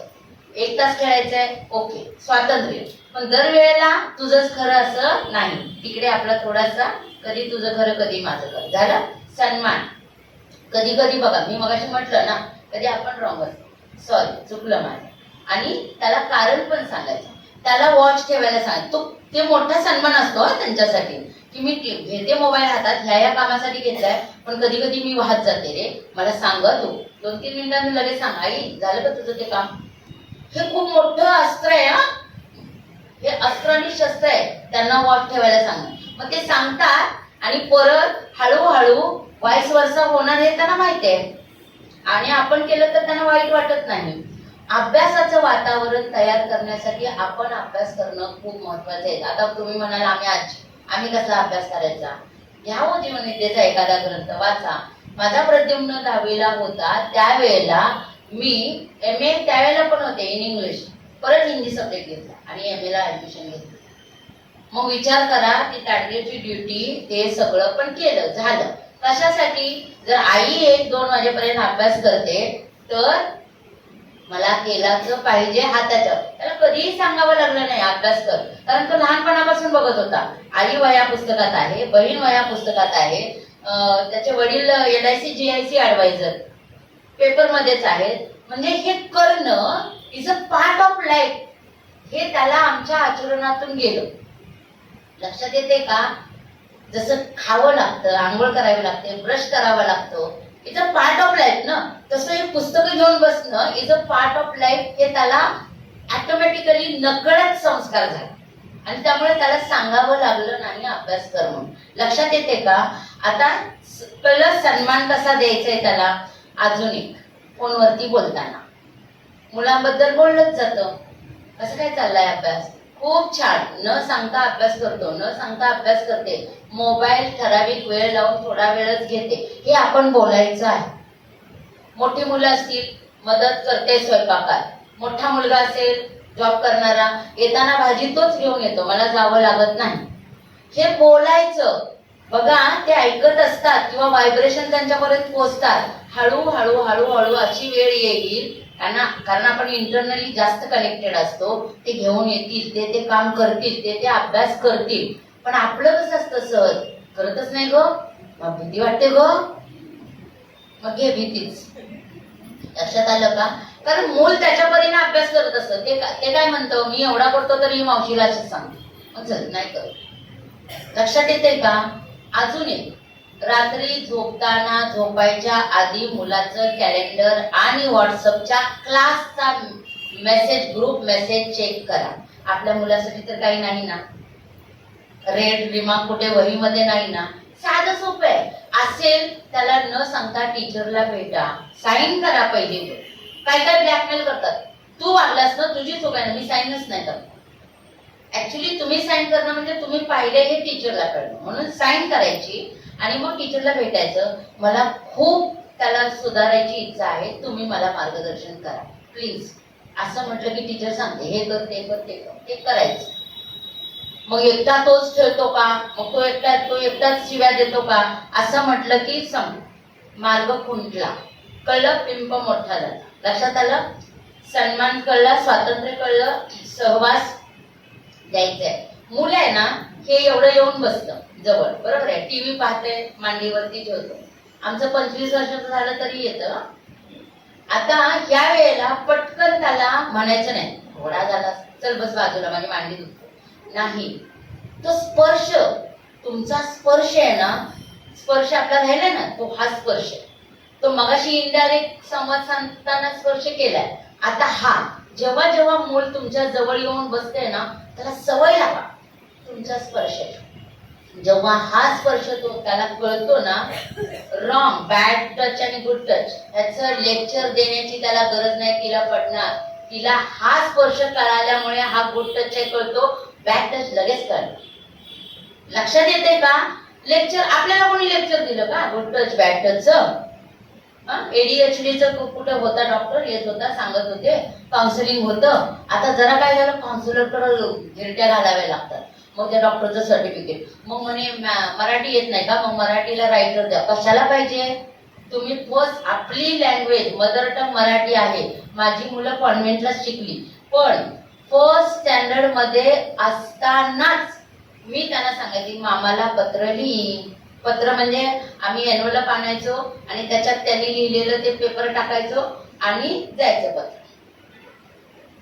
1 तास खेळायचंय, ओके. स्वातंत्र्य. पण दरवेळेला तुझंच खरं असं नाही. तिकडे आपला थोडासा कधी तुझं खरं कधी माझं खरं. झालं. सन्मान. कधी कधी बघा, मी मगाशी म्हटलं ना, कधी आपण रॉंग असतो, सॉरी चुकलं माझं. आणि त्याला कारण पण सांगायचं. त्याला वॉच ठेवायला सांग. तो ते मोठा सन्मान असतो त्यांच्यासाठी, की मी घेते मोबाईल हातात, ह्या कामासाठी घेतलाय, पण कधी कधी मी वाहत जाते रे, मला सांग तू. 2-3 मिनिटांनी लगेच सांग, आई झालं का तुझं ते काम. हे खूप मोठं अस्त्र आहे. हा, हे अस्त्र आणि शस्त्र आहे. त्यांना वॉच ठेवायला सांग. मग ते सांगतात आणि परत हळूहळू व्हाईस वर्सा होणार हे त्यांना माहिती आहे. आणि आपण केलं तर त्यांना वाईट वाटत नाही. अभ्यासाचं वातावरण तयार करण्यासाठी आपण अभ्यास करणं खूप महत्वाचं आहे. आता तुम्ही म्हणाल आम्ही कसा अभ्यास करायचा. घ्या हो जीवनविद्येचा एखादा ग्रंथ वाचा. माझा प्रद्युम्न 10वीला होता त्यावेळेला मी MA त्यावेळेला पण होते इन इंग्लिश, परत हिंदी सब्जेक्ट घेतला आणि MA ला ऍडमिशन घेतलं. मग विचार करा की टार्गेटची ड्युटी ते सगळं पण केलं, झालं. कशासाठी. जर आई 1-2 वाजेपर्यंत अभ्यास करते तर मला केलाच पाहिजे हाताच्या. त्याला कधीही सांगावं लागलं नाही अभ्यास कर, कारण तो लहानपणापासून बघत होता. आई वया पुस्तकात आहे, बहीण वया पुस्तकात आहे, त्याचे वडील LIC GIC ऍडवायझर पेपर मध्येच आहेत. म्हणजे हे करणं is a part of life. हे त्याला आमच्या आचरणातून गेलं. लक्षात येते का. जसं खावं लागतं, आंघोळ करावी लागते, ब्रश करावा लागतो, is a part of life ना. तसं हे पुस्तकं घेऊन बसणं is a part of life. हे त्याला ऑटोमॅटिकली नकळत संस्कार झाले आणि त्यामुळे त्याला सांगावं लागलं नाही अभ्यास कर म्हणून. लक्षात येते का. आता पहिला सन्मान कसा द्यायचा आहे त्याला. आधुनिक फोनवरती बोलताना मुलांबद्दल बोललंच जातं, कसं काय चाललाय अभ्यास, खूप छान, न सांगता अभ्यास करतो, न सांगता अभ्यास करते, मोबाईल ठराविक वेळ लावून थोडा वेळच घेते, हे आपण बोलायचं आहे. मोठी मुलं असतील मदत करते स्वयंपाकात, मोठा मुलगा असेल जॉब करणारा येताना भाजी तोच घेऊन येतो, मला जावं लागत नाही, हे बोलायचं. बघा ते ऐकत असतात किंवा व्हायब्रेशन त्यांच्यापर्यंत पोहोचतात. हळूहळू हळूहळू अशी वेळ येईल कारण आपण इंटरनली जास्त कनेक्टेड असतो. ते घेऊन येतील, ते काम करतील, ते अभ्यास करतील. पण आपलं कसं असतं, सहज करतच नाही ग, मग भीती वाटते ग, मग घे भीतीच. लक्षात आलं का? कारण मूल त्याच्या परीने अभ्यास करत असतं. ते काय म्हणतं, मी एवढा करतो तरी ही मावशीला असं सांगतो, मग चल नाही करत. लक्षात येते का? अजून एक, रात्री झोपताना झोपायच्या आधी मुलाचं कॅलेंडर आणि व्हॉट्सअपच्या क्लासचा मेसेज, ग्रुप मेसेज चेक करा. आपल्या मुलासाठी तर काही नाही ना, रेड रिमार्क कुठे वहीमध्ये नाही ना, साधं सोपं आहे. असेल त्याला न सांगता टीचरला भेटा, साईन करा पहिले. काय काय ब्लॅकमेल करतात, तू वागलास ना, तुझी चूक आहे ना, मी साईनच नाही करत. ऍक्च्युली तुम्ही साईन करणं म्हणजे तुम्ही पाहिले हे टीचरला कळणं, म्हणून साईन करायची आणि मग टीचरला भेटायचं. मला खूप त्याला सुधारायची इच्छा आहे, तुम्ही मला मार्गदर्शन करा प्लीज, असं म्हटलं की टीचर सांगते हे कर ते कर ते कर, ते करायचं. मग एकटा तोच ठेवतो का, मग तो एकटाच शिव्या देतो का, असं म्हटलं की मार्ग खुंटला, कळलं, पिंप मोठा झाला. लक्षात आलं? सन्मान कळला, स्वातंत्र्य कळलं, सहवास द्यायचंय. मुलं आहे ना, हे एवढं येऊन बसतं जवळ, बरोबर आहे, टीव्ही पाहते, मांडीवरती ठेवतो. आमचं 25 वर्षाचं झालं तरी येतं. आता ह्या वेळेला पटकन त्याला म्हणायचं नाही, घोडा झाला चल बस बाजूला, माझी मांडी दुखते, नाही. तो स्पर्श, तुमचा स्पर्श आहे ना, स्पर्श आपला राहिला ना, तो हा स्पर्श आहे. तो मगाशी इनडायरेक्ट संवाद साधताना स्पर्श केलाय. आता हा जेव्हा जेव्हा मूल तुमच्या जवळ येऊन बसते ना, त्याला सवय लावा तुमचा स्पर्श. जेव्हा हा स्पर्श त्याला कळतो ना, रॉंग, बॅड टच आणि गुड टच, ह्याचं लेक्चर देण्याची त्याला गरज नाही, तिला पडणार. तिला हा स्पर्श कळाल्यामुळे हा गुड टच कळतो, बॅड टच लगेच कळतो. लक्षात येते का? लेक्चर आपल्याला कोणी लेक्चर दिलं का गुड टच बॅड टचचं? ADHDचं कुठं होता, डॉक्टर येत होता, सांगत होते, काउन्सिलिंग होतं. आता जरा काय झालं, काउन्सिलरकडे गिरट्या घालाव्या लागतात. मग त्या डॉक्टरचं सर्टिफिकेट, मग म्हणे मराठी येत नाही का, मग मराठीला रायटर द्या. कशाला पाहिजे? तुम्ही फर्स्ट, आपली लँग्वेज मदर टंग मराठी आहे. माझी मुलं कॉन्व्हेंटला शिकली, पण फर्स्ट स्टँडर्ड मध्ये असतानाच मी त्यांना सांगायची, मामाला पत्र लिही. पत्र म्हणजे आम्ही एन्व्हलप आणायचो आणि त्याच्यात त्यांनी लिहिलेलं ते पेपर टाकायचो आणि जायचं पत्र.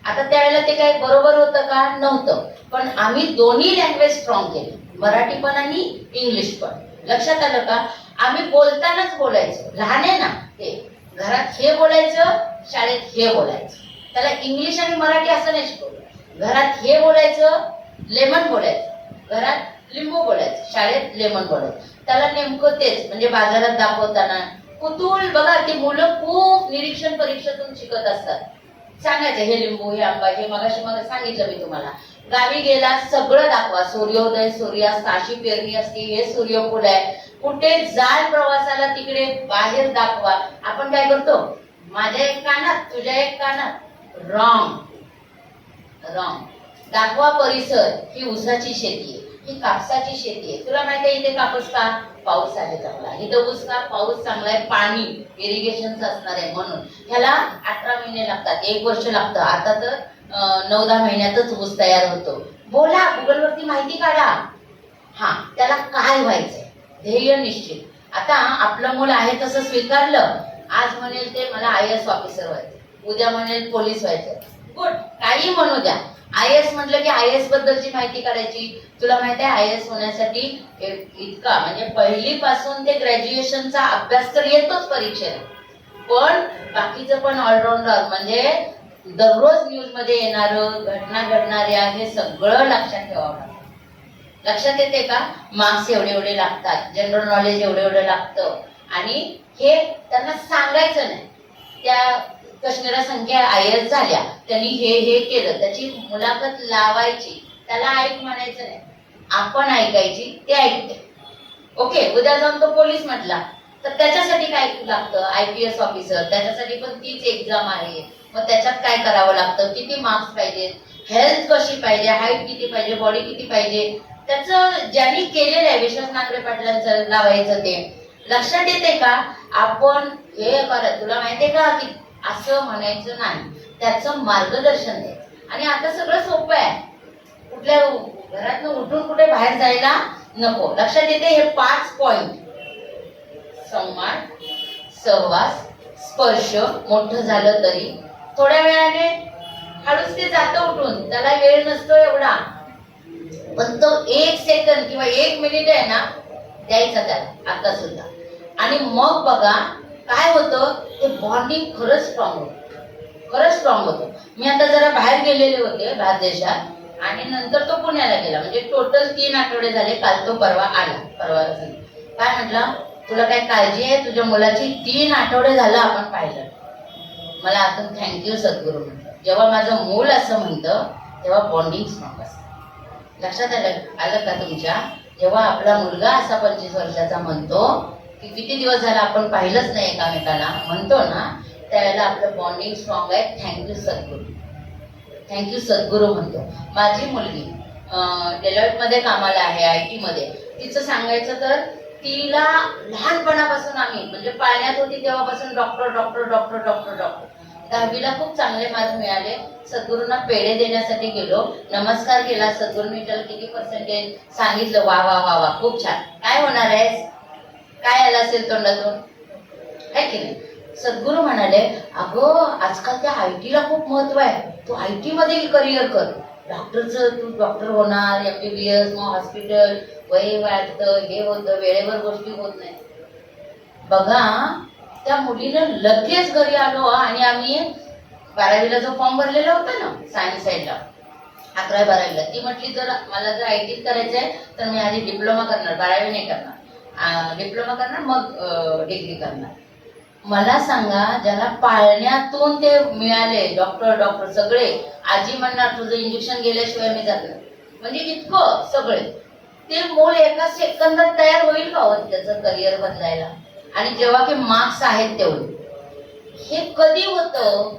आता त्यावेळेला ते काही बरोबर होतं का? नव्हतं. पण आम्ही दोन्ही लँग्वेज स्ट्रॉंग केली, मराठी पण आणि इंग्लिश पण. लक्षात आलं का? आम्ही बोलतानाच बोलायचो, लहान आहे ना ते, घरात हे बोलायचं, शाळेत हे बोलायचं. त्याला इंग्लिश आणि मराठी असं नाही शिकवलं. घरात हे बोलायचं, लेमन बोलायचं, घरात लिंबू बोलायचं, शाळेत लेमन बोलायचं. त्याला नेमकं तेच, म्हणजे बाजारात दाखवताना कुतूहल बघा, ते मुलं खूप निरीक्षण परीक्षेतून शिकत असतात. सांगायचं हे लिंबू, हे आंबा, हे मगाशी सांगितलं मी तुम्हाला. गावी गेला सगळं दाखवा, सूर्योदय सूर्यास्त, अशी पेरणी असते, हे सूर्यफूल आहे. कुठे जाल प्रवासाला, तिकडे बाहेर दाखवा. आपण काय करतो, माझ्या एक कानात तुझ्या एक कानात, रॉंग. दाखवा परिसर, ही ऊसाची शेती आहे, ही कापसाची शेती आहे. तुला माहिती आहे इथे कापूस का? पाऊस आहे चांगला. इथं ऊस का? पाऊस चांगला आहे, पाणी इरिगेशनचं असणार आहे म्हणून. ह्याला 18 महिने लागतात, 1 वर्ष लागतं. आता तर 9-10 महिन्यातच ऊस तयार होतो. बोला, गुगलवरती माहिती काढा. हा, त्याला काय व्हायचंय, ध्येय निश्चित. आता आपलं मुलं आहे तसं स्वीकारलं. आज म्हणेल ते मला IAS ऑफिसर व्हायचं, उद्या म्हणेल पोलीस व्हायचं, गुड, काही म्हणू द्या. IAS म्हटलं की IAS बद्दलची माहिती काढायची. तुला माहिती आहे IAS होण्यासाठी इतका, म्हणजे पहिलीपासून ते ग्रॅज्युएशनचा अभ्यास तर येतोच परीक्षेला, पण बाकीचं पण ऑलराऊंडर, म्हणजे दररोज न्यूज मध्ये येणारं, घटना घडणाऱ्या, हे सगळं लक्षात ठेवावं लागतं. लक्षात येते का? मार्क्स एवढे लागतात, जनरल नॉलेज एवढं लागतं. आणि हे त्यांना सांगायचं नाही. त्या कश्मीरा संख्या IAS झाल्या, त्यांनी हे केलं, त्याची मुलाखत लावायची, त्याला ऐक म्हणायचं नाही, आपण ऐकायची, ते ऐकते. ओके, उद्या जाऊन तो पोलीस म्हटला तर त्याच्यासाठी काय लागतं, IPS ऑफिसर, त्याच्यासाठी पण तीच एक्झाम आहे. मग त्याच्यात काय करावं लागतं, किती मार्क्स पाहिजेत, हेल्थ कशी पाहिजे, हाईट किती पाहिजे, बॉडी किती पाहिजे, त्याचं ज्यांनी केलेलं आहे, विश्वास नांगरे पाटलांचं लावायचं ते. लक्षात येते का? आपण हे करा, तुला माहितीये का की असं म्हणायचं नाही, त्याचं मार्गदर्शन द्यायचं. आणि आता सगळं सोपं आहे, कुठल्या घरातनं उठून कुठे बाहेर जायला नको. लक्षात येते हे 5 पॉइंट: संवाद, सहवास, स्पर्श, मोठं झालं तरी थोड्या वेळाने हळूच ते जातं उठून, त्याला वेळ नसतो एवढा, पण तो 1 सेकंद किंवा 1 मिनिट आहे ना द्यायचा त्याला आता सुद्धा. आणि मग बघा काय होतं, ते बॉन्डिंग खरंच स्ट्रॉंग होतं, खरंच स्ट्रॉंग होतं. मी आता जरा बाहेर गेलेले होते, बाहेर देशात, आणि नंतर तो पुण्याला गेला. म्हणजे टोटल 3 आठवडे झाले. काल तो परवा आला, परवा काय म्हटलं, तुला काय काळजी आहे तुझ्या मुलाची? 3 आठवडे झालं आपण पाहिलं. मला आता थँक्यू सद्गुरू म्हटलं. जेव्हा माझं मूल असं म्हणतं तेव्हा बॉन्डिंग स्ट्रॉंग असतं. लक्षात आलं का तुमच्या? जेव्हा आपला मुलगा असा 25 वर्षाचा म्हणतो की किती दिवस झाला आपण पाहिलंच नाही एकामेकाला, म्हणतो ना, त्यावेळेला आपलं बॉन्डिंग स्ट्रॉंग आहे. थँक्यू सद्गुरू, थँक्यू सद्गुरू म्हणतो. माझी मुलगी डेलॉइटमध्ये कामाला आहे, IT मध्ये. तिचं सांगायचं तर तिला लहानपणापासून आम्ही म्हणजे पाळण्यात होती तेव्हापासून doctor doctor doctor doctor doctor. 10वीला खूप चांगले मार्क मिळाले. सद्गुरूंना पेढे देण्यासाठी गेलो, नमस्कार केला. सद्गुरूंनी त्याला किती पर्सेंटेज सांगितलं, वा वा वा वा, खूप छान. काय होणार आहेस? काय आलं असेल तोंडातून, आहे की नाही? सद्गुरू म्हणाले, अगं आजकाल त्या IT ला खूप महत्व आहे, तू IT मध्ये करिअर कर. डॉक्टरचं तू डॉक्टर होणार, MBBS, मग हॉस्पिटल, वय वाढतं, हे होतं, वेळेवर गोष्टी होत नाही. बघा त्या मुलीनं लगेच घरी आलो आणि आम्ही 12वीला जो फॉर्म भरलेला होता ना सायन्स साईडला, 11वी 12वीला, ती म्हटली जर मला जर IT करायचं आहे तर मी आधी डिप्लोमा करणार, 12वी नाही करणार, डिप्लोमा करणार मग डिग्री करणार. मला सांगा, ज्याला पाळण्यातून ते मिळाले डॉक्टर डॉक्टर सगळे, आजी म्हणणार तुझं इंजेक्शन गेल्याशिवाय मी जात नाही, म्हणजे इतकं सगळे, ते मूल एका सेकंदात तयार होईल का हो त्याचं करिअर बदलायला? आणि जेव्हा की मार्क्स आहेत तेवढे, हे कधी होतं?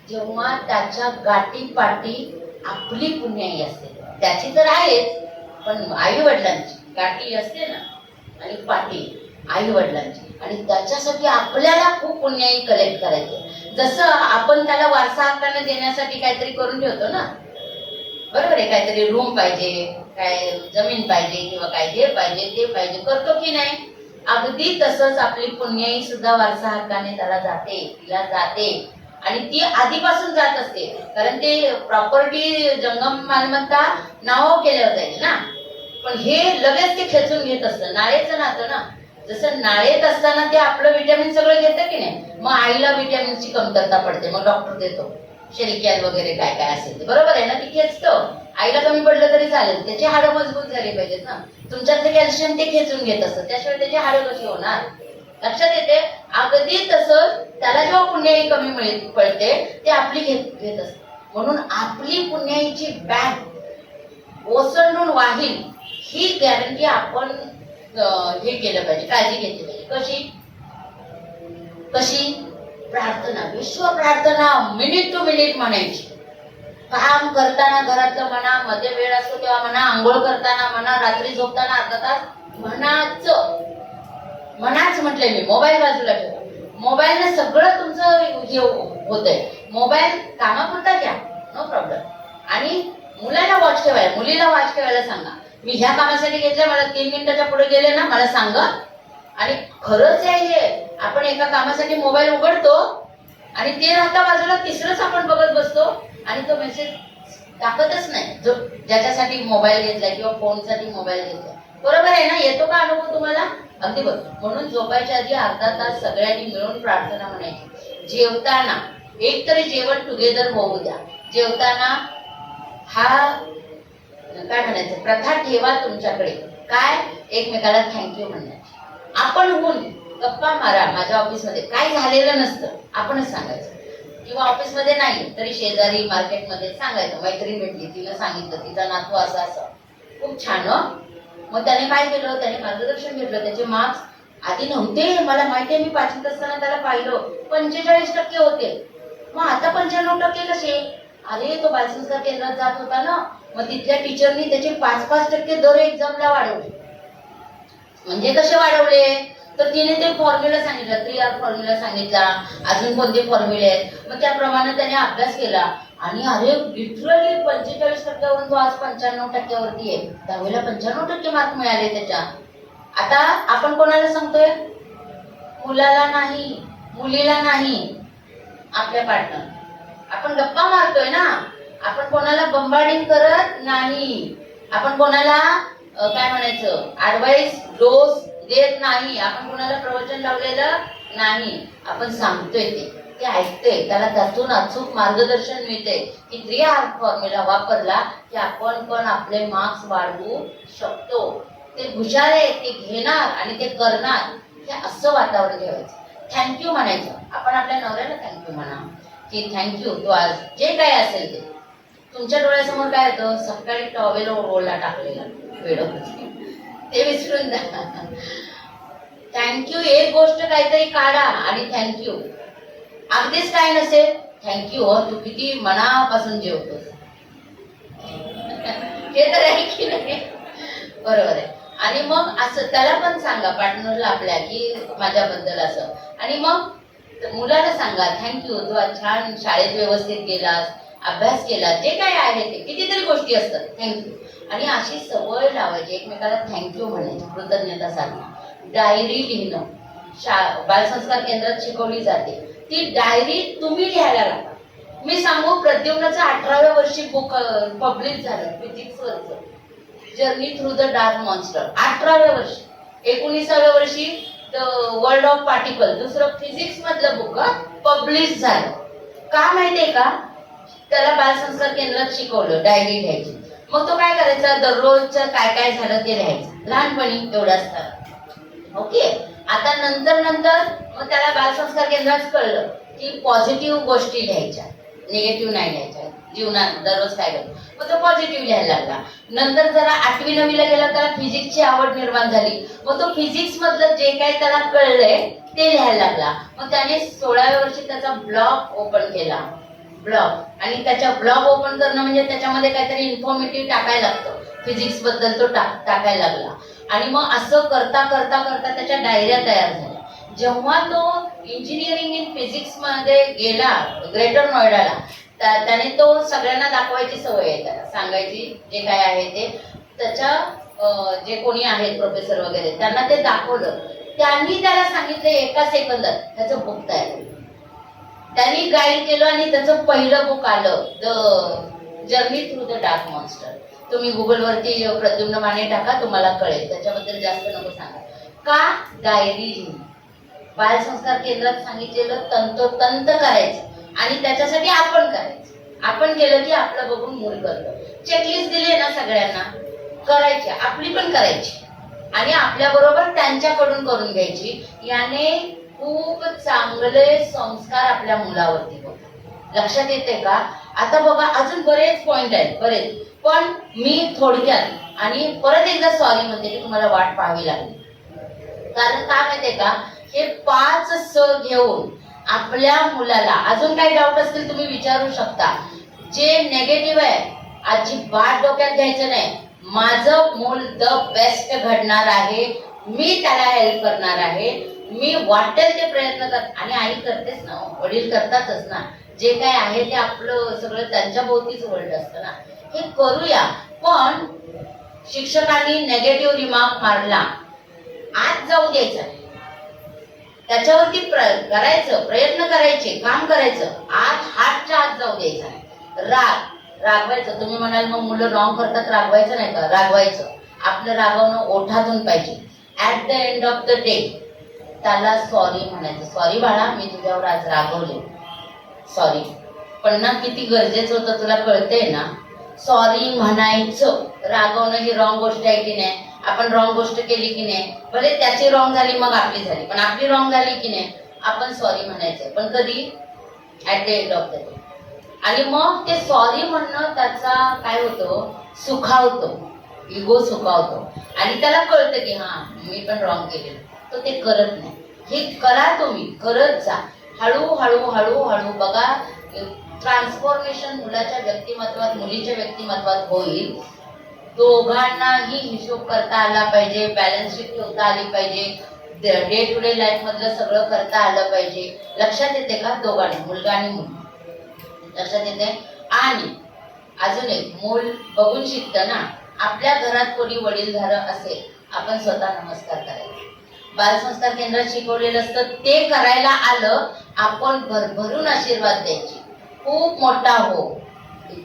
जेव्हा त्याच्या गाठीपाठी आपली पुण्याई असते. त्याची तर आहेच, पण आई वडिलांची गाठी असते ना, आणि पाठी आई वडिलांची, आणि त्याच्यासाठी आपल्याला खूप पुण्याई कलेक्ट करायची. जसं आपण त्याला वारसा हक्काने देण्यासाठी काहीतरी करून ठेवतो ना, बरोबर आहे, काहीतरी रूम पाहिजे, काय जमीन पाहिजे, किंवा काय हे पाहिजे ते पाहिजे, करतो की नाही? अगदी तसंच आपली पुण्याई सुद्धा वारसा हक्काने त्याला जाते, तिला जाते, आणि ती आधीपासून जात असते. कारण ते प्रॉपर्टी जंगम मालमत्ता नाव केल्यावर जाईल ना, पण हे लगेच ते खेचून घेत असतं. नाळेचं नातं ना, जसं नाळेत असताना ते आपलं विटॅमिन सगळं घेतं की नाही, मग आईला विटॅमिनची कमतरता पडते, मग डॉक्टर देतो शेलिकॅन वगैरे काय काय असेल ते, बरोबर आहे ना, ती खेचतं. आईला कमी पडलं तरी चालेल, त्याची हाडं मजबूत झाली पाहिजेत ना, तुमच्यातलं कॅल्शियम ते खेचून घेत असतं, त्याशिवाय त्याची हाडं कशी होणार? लक्षात येते? अगदी तसंच त्याला जेव्हा पुण्याई कमी पडते ते आपली घेत असत. म्हणून आपली पुण्याईची बॅग ओसंडून वाहील ही गॅरंटी आपण हे केलं पाहिजे, काळजी घेतली पाहिजे. कशी कशी? प्रार्थना, विश्व प्रार्थना मिनिट टू मिनिट म्हणायची. काम करताना घरातलं म्हणा, मध्ये वेळ असतो तेव्हा म्हणा, आंघोळ करताना म्हणा, रात्री झोपताना अर्धा तास म्हणाच म्हटलंय मी. मोबाईल बाजूला ठेवा. मोबाईलने सगळं तुमचं हे होतंय. मोबाईल कामापुरता घ्या, नो प्रॉब्लेम. आणि मुलाला वॉच ठेवायला, मुलीला वॉच ठेवायला सांगा. मी ह्या कामासाठी घेतलं, मला 3 मिनिटाच्या पुढे गेले ना मला सांगा. आणि खरंच आहे हे, आपण एका कामासाठी मोबाईल उघडतो आणि ते राहता बाजूला, तिसरंच आपण बघत बसतो आणि तो मेसेज टाकतच नाही, जो ज्याच्यासाठी मोबाईल घेतलाय किंवा फोनसाठी मोबाईल घेतलाय. बरोबर आहे ना? येतो का अनुभव तुम्हाला? अगदी बरोबर. म्हणून झोपायच्या आधी अर्धा तास सगळ्यांनी मिळून प्रार्थना म्हणायची. जेवताना एक तरी जेवण टुगेदर होऊ द्या. जेवताना हा काय म्हणायचं, प्रथा ठेवा तुमच्याकडे. काय? एकमेकाला थँक्यू म्हणण्याची. आपण होऊन गप्पा मारा. माझ्या ऑफिसमध्ये काय झालेलं नसतं आपणच सांगायचं, किंवा ऑफिसमध्ये नाही तरी शेजारी मार्केटमध्ये सांगायचं, मैत्रीण भेटली, तिला सांगितलं तिचा नातू असा असा, खूप छान. मग त्याने काय केलं, त्याने मार्गदर्शन घेतलं. त्याचे मार्क्स आधी नव्हते, मला माहिती आहे, मी 5वीत असताना त्याला पाहिलं 45% होते. मग आता 95% कसे? अरे तो बालसंस्कार केंद्रात जात होता ना, मग तिथल्या टीचरनी त्याचे 5-5% दर एक्झामला वाढवले. म्हणजे कसे वाढवले? तर तिने ते फॉर्म्युला सांगितलं, 3R फॉर्म्युला सांगितला, अजून कोणते फॉर्म्युले आहेत, मग त्याप्रमाणे त्याने अभ्यास केला. आणि अरे लिटरली 45%वरून तो आज 95%वरती आहे. 10वीला 95% मार्क मिळाले त्याच्या. आता आपण कोणाला सांगतोय? मुलाला नाही, मुलीला नाही, आपल्या पार्टनर. आपण गप्पा मारतोय ना, आपण कोणाला बंबार्डिंग करत नाही, आपण कोणाला काय म्हणायचं ऍडवाइस डोस देत नाही, आपण कोणाला प्रवचन लावलेलं नाही. आपण सांगतोय ते ऐकतोय, त्याला त्यातून अचूक मार्गदर्शन मिळते की 3R फॉर्म्युला वापरला की आपण पण आपले मार्क्स वाढवू शकतो. ते हुशार आहे, ते घेणार आणि ते करणार. हे असं वातावरण ठेवायचं. थँक्यू म्हणायचं. आपण आपल्या नवऱ्याला थँक्यू म्हणा की थँक्यू, तू आज जे काय असेल ते. तुमच्या डोळ्यासमोर काय येतं, सकाळी टॉवेल ओला टाकलेला वेडो, ते विसरून जा. थँक्यू एक गोष्ट काहीतरी काढा आणि थँक्यू. अगदीच काय नसेल, थँक्यू हो, तू किती मनापासून जेवतोस. हे तर आहे की नाही, बरोबर आहे. आणि मग असं त्याला पण सांगा, पार्टनरला आपल्या, की माझ्याबद्दल असं. आणि मग मुलाला सांगा थँक्यू, तू आज छान शाळेत व्यवस्थित गेलास, अभ्यास केला, जे काय आहे ते कितीतरी गोष्टी असतात, थँक्यू. आणि अशी सवय लावायची, एकमेकाला थँक्यू म्हणायची, कृतज्ञता साधणं. डायरी लिहिणं बालसंस्कार केंद्रात शिकवली जाते. ती डायरी तुम्ही लिहायला लागता. मी सांगू, प्रद्युम्नचं 18व्या वर्षी बुक पब्लिश झालं, फिजिक्स वरचं, journey through the dark monster. 18व्या वर्षी. 19व्या वर्षी द वर्ल्ड ऑफ पार्टिकल, दुसरं फिजिक्स मधलं बुक पब्लिश झालं. का माहितीये का, त्याला बालसंस्कार केंद्रात शिकवलं डायरी लिहायची. मग तो काय करायचा, दररोजचं काय काय झालं ते लिहायचं, लहानपणी एवढं असतं. ओके. आता नंतर मग त्याला बालसंस्कार केंद्रात कळलं की पॉझिटिव्ह गोष्टी लिहायच्या, निगेटिव्ह नाही लिहायच्या. जीवनात दररोज काय करतो, मग तो पॉझिटिव्ह लिहायला लागला. नंतर जरा 8वी 9वीला गेला, त्याला फिजिक्सची आवड निर्माण झाली. मग तो फिजिक्स मधलं जे काही त्याला कळलंय ते लिहायला लागला. मग त्याने 16व्या वर्षी त्याचा ब्लॉग ओपन केला. ब्लॉग, आणि त्याच्या ब्लॉग ओपन करणं म्हणजे त्याच्यामध्ये काहीतरी इन्फॉर्मेटिव्ह टाकायला लागतं, फिजिक्स बद्दल तो टाकायला लागला. आणि मग असं करता करता करता त्याच्या डायऱ्या तयार झाल्या. जेव्हा तो इंजिनिअरिंग इन फिजिक्स मध्ये गेला ग्रेटर नोएडाला, त्याने तो सगळ्यांना दाखवायची सवय आहे, त्याला सांगायची जे काय आहे ते. त्याच्या जे कोणी आहेत प्रोफेसर वगैरे, त्यांना ते दाखवलं. त्यांनी त्याला सांगितलं 1 सेकंदात त्याचं बुक तयार केलं. त्यांनी गाईड केलं आणि त्याचं पहिलं बुक आलं, the journey through the dark monster. तुम्ही गुगलवरती प्रद्युम्न माने टाका, तुम्हाला कळेल. त्याच्याबद्दल जास्त नको सांगा. का, डायरी लिहिणे. बालसंस्कार केंद्रात सांगितलेलं तंतोतंत करायचं आणि त्याच्यासाठी आपण करायचं. आपण केलं की आपलं बघून मूल करतं. चेकलिस्ट दिली ना सगळ्यांना, करायची, आपली पण करायची आणि आपल्या बरोबर त्यांच्याकडून करून घ्यायची. याने खूप चांगले संस्कार आपल्या मुलावरती होतात. लक्षात येते का? आता बघा, अजून बरेच पॉइंट आहेत, बरेच, पण मी थोडक्यात आणि परत एकदा सॉरी म्हणते की तुम्हाला वाट पाहावी लागली. कारण का माहितीये का, हे 5 स घेऊन आपल्या मुलाला, अजून काही डाऊट असतील तुम्ही विचारू शकता. जे नेगेटिव्ह आहे अजिबात डोक्यात घ्यायचं नाही. माझं मूल द बेस्ट घडणार आहे, मी त्याला हेल्प करणार आहे, मी वाटेल ते प्रयत्न कर. आणि आई करतेच ना, वडील करतातच ना. जे काय आहे ते आपलं सगळं त्यांच्या भोवतीच वर्ल्ड असतं ना. हे करूया. पण शिक्षकांनी नेगेटिव्ह रिमार्क मारला, आज जाऊ द्यायचा, त्याच्यावरती करायचं, प्रयत्न करायचे, काम करायचं. आज हातच्या आत जाऊ द्यायचा. रागवायचं. तुम्ही म्हणाल मग मुलं रॉंग करतात, रागवायचं नाही का? रागवायचं. आपलं रागवणं ओठातून पाहिजे. At the end of the day त्याला सॉरी म्हणायचं. सॉरी बाळा, मी तुझ्यावर आज रागवले, सॉरी. पण ना किती गरजेचं होतं तुला कळतंय ना? सॉरी म्हणायचं. रागवणं ही रॉंग गोष्ट आहे की नाही? आपण रॉंग गोष्ट केली की नाही, भले त्याची रॉंग झाली मग आपली झाली, पण आपली रॉंग झाली की नाही, आपण सॉरी म्हणायचं. पण कधी? At the end of the day. आणि मग ते सॉरी म्हणणं त्याचा काय होतं, सुखावतो, इगो सुखावतो. आणि त्याला कळतं की हा मी पण रॉंग केलेलं, तो ते करत नाही. हे करा, तुम्ही करत जा. हळूहळू हळूहळू बघा ट्रान्सफॉर्मेशन मुलाच्या व्यक्तिमत्वात, मुलीच्या व्यक्तिमत्वात होईल. दोघांनाही हिशोब करता आला पाहिजे, बॅलन्स शीट ठेवता आली पाहिजे, डे टू डे लाईफ मधलं सगळं करता आलं पाहिजे. लक्षात येते का? दोघांनी, मुलगा आणि मुलगी, लक्षात येते. आणि अजून एक, मूल बघून शिकतं ना. आपल्या घरात कोणी वडीलधारक असेल, आपण स्वतः नमस्कार करायचा. बालसंस्कार केंद्रात शिकवलेलं असतं ते करायला आलं, आपण भरभरून आशीर्वाद द्यायचे. खूप मोठा हो,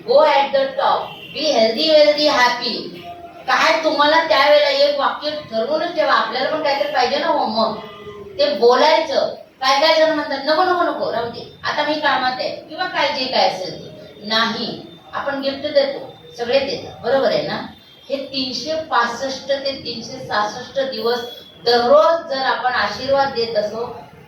go at the top, be healthy wealthy happy. काय तुम्हाला त्यावेळेला एक वाक्य ठरवूनच ठेवा. आपल्याला पण काहीतरी पाहिजे ना हो, मग ते बोलायचं. काय काय जण म्हणतात नको नको नको राहू दे, आता मी कामात आहे किंवा काय जे काय असेल ते. नाही, आपण गिफ्ट देतो, सगळे देतात, बरोबर आहे ना. हे 365 ते 366 दिवस दररोज जर आपण आशीर्वाद देत असो,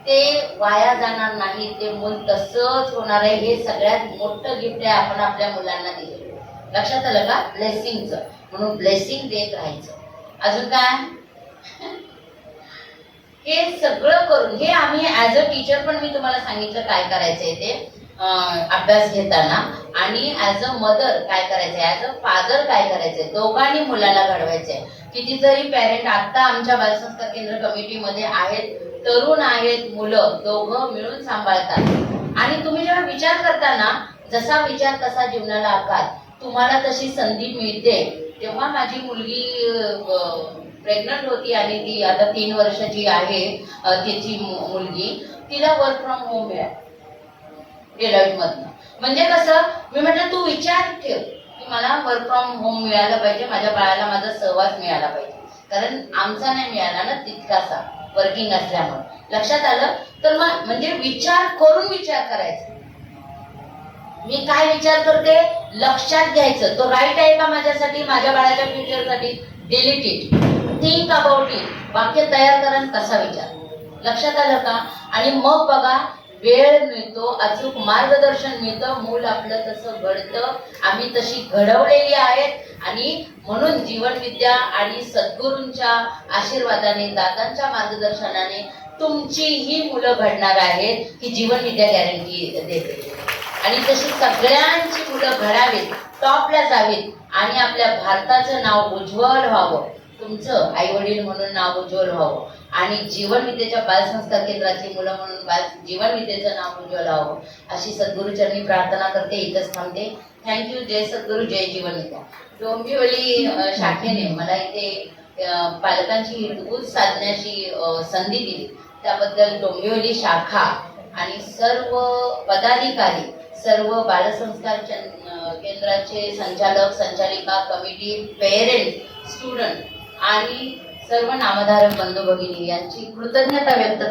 ते वाया जाणार नाही. ते मूल तसंच होणार आहे. हे सगळ्यात मोठं गिफ्ट आहे आपण आपल्या मुलांना दिलेलं. लक्षात आलं का? ब्लेसिंगचं. म्हणून ब्लेसिंग देत राहायचं. अजून काय? हे सगळं करून, हे आम्ही ऍज अ टीचर पण मी तुम्हाला सांगितलं काय करायचंय ते अभ्यास घेताना, आणि ऍज अ मदर काय करायचंय, ऍज अ फादर काय करायचंय, दोघांनी मुलाला घडवायचंय. कितीतरी पेरेंट आता आमच्या बालसंस्कार केंद्र कमिटीमध्ये आहेत, तरुण आहेत, मुलं दोघं मिळून सांभाळतात. आणि तुम्ही जेव्हा विचार करता ना, जसा विचार तसा जीवनाला आकार, तुम्हाला तशी संधी मिळते. तेव्हा माझी मुलगी प्रेग्नंट होती आणि ती आता 3 वर्षाची आहे, तिची मुलगी, तिला वर्क फ्रॉम होम मिळालं डेलॉइट मधनं. म्हणजे कसं, मी म्हटलं तू विचार ठेव की मला वर्क फ्रॉम होम मिळालं पाहिजे, माझ्या बाळाला माझा सहवास मिळाला पाहिजे, कारण आमचा नाही मिळाला ना तितकासा वर्किंग असल्यामुळे. लक्षात आलं? तर मग म्हणजे विचार करून विचार करायचा. मी काय विचार करते लक्षात घ्यायचं, तो राईट आहे का माझ्यासाठी, माझ्या बाळाच्या फ्युचरसाठी. Delete it, think about it, वाक्य तयार करा कसा विचार. लक्षात आलं का? आणि मग बघा, वेळ मिळतो, अचूक मार्गदर्शन मिळतं, मूल आपलं तसं घडतं. आम्ही तशी घडवलेली आहेत. आणि म्हणून जीवनविद्या आणि सद्गुरूंच्या आशीर्वादाने, दादांच्या मार्गदर्शनाने तुमची ही मुलं घडणार आहेत, ही जीवनविद्या गॅरंटी देते. आणि तशी सगळ्यांची मुलं घडावीत, टॉपला जावीत, आणि आपल्या भारताचं नाव उज्ज्वल व्हावं, तुमचं आई वडील म्हणून नाव उज्ज्वल व्हावं, आणि जीवनविद्येच्या बालसंस्कार केंद्राची मुलं म्हणून जीवनविद्येचं नाव उज्ज्वल व्हावं, अशी सद्गुरूचरणी प्रार्थना करते. इथंच थांबते. थँक्यू. जय सद्गुरू, जय जीवनविद्या. डोंबिवली शाखेने मला इथे पालकांची हितगुज साधण्याची संधी दिली, त्याबद्दल डोंबिवली शाखा आणि सर्व पदाधिकारी, सर्व बालसंस्कार केंद्राचे संचालक, संचालिका, कमिटी, पेरेंट, स्टुडंट आणि सर्व नामधारक बंधू भगिनी यांची कृतज्ञता व्यक्त करते.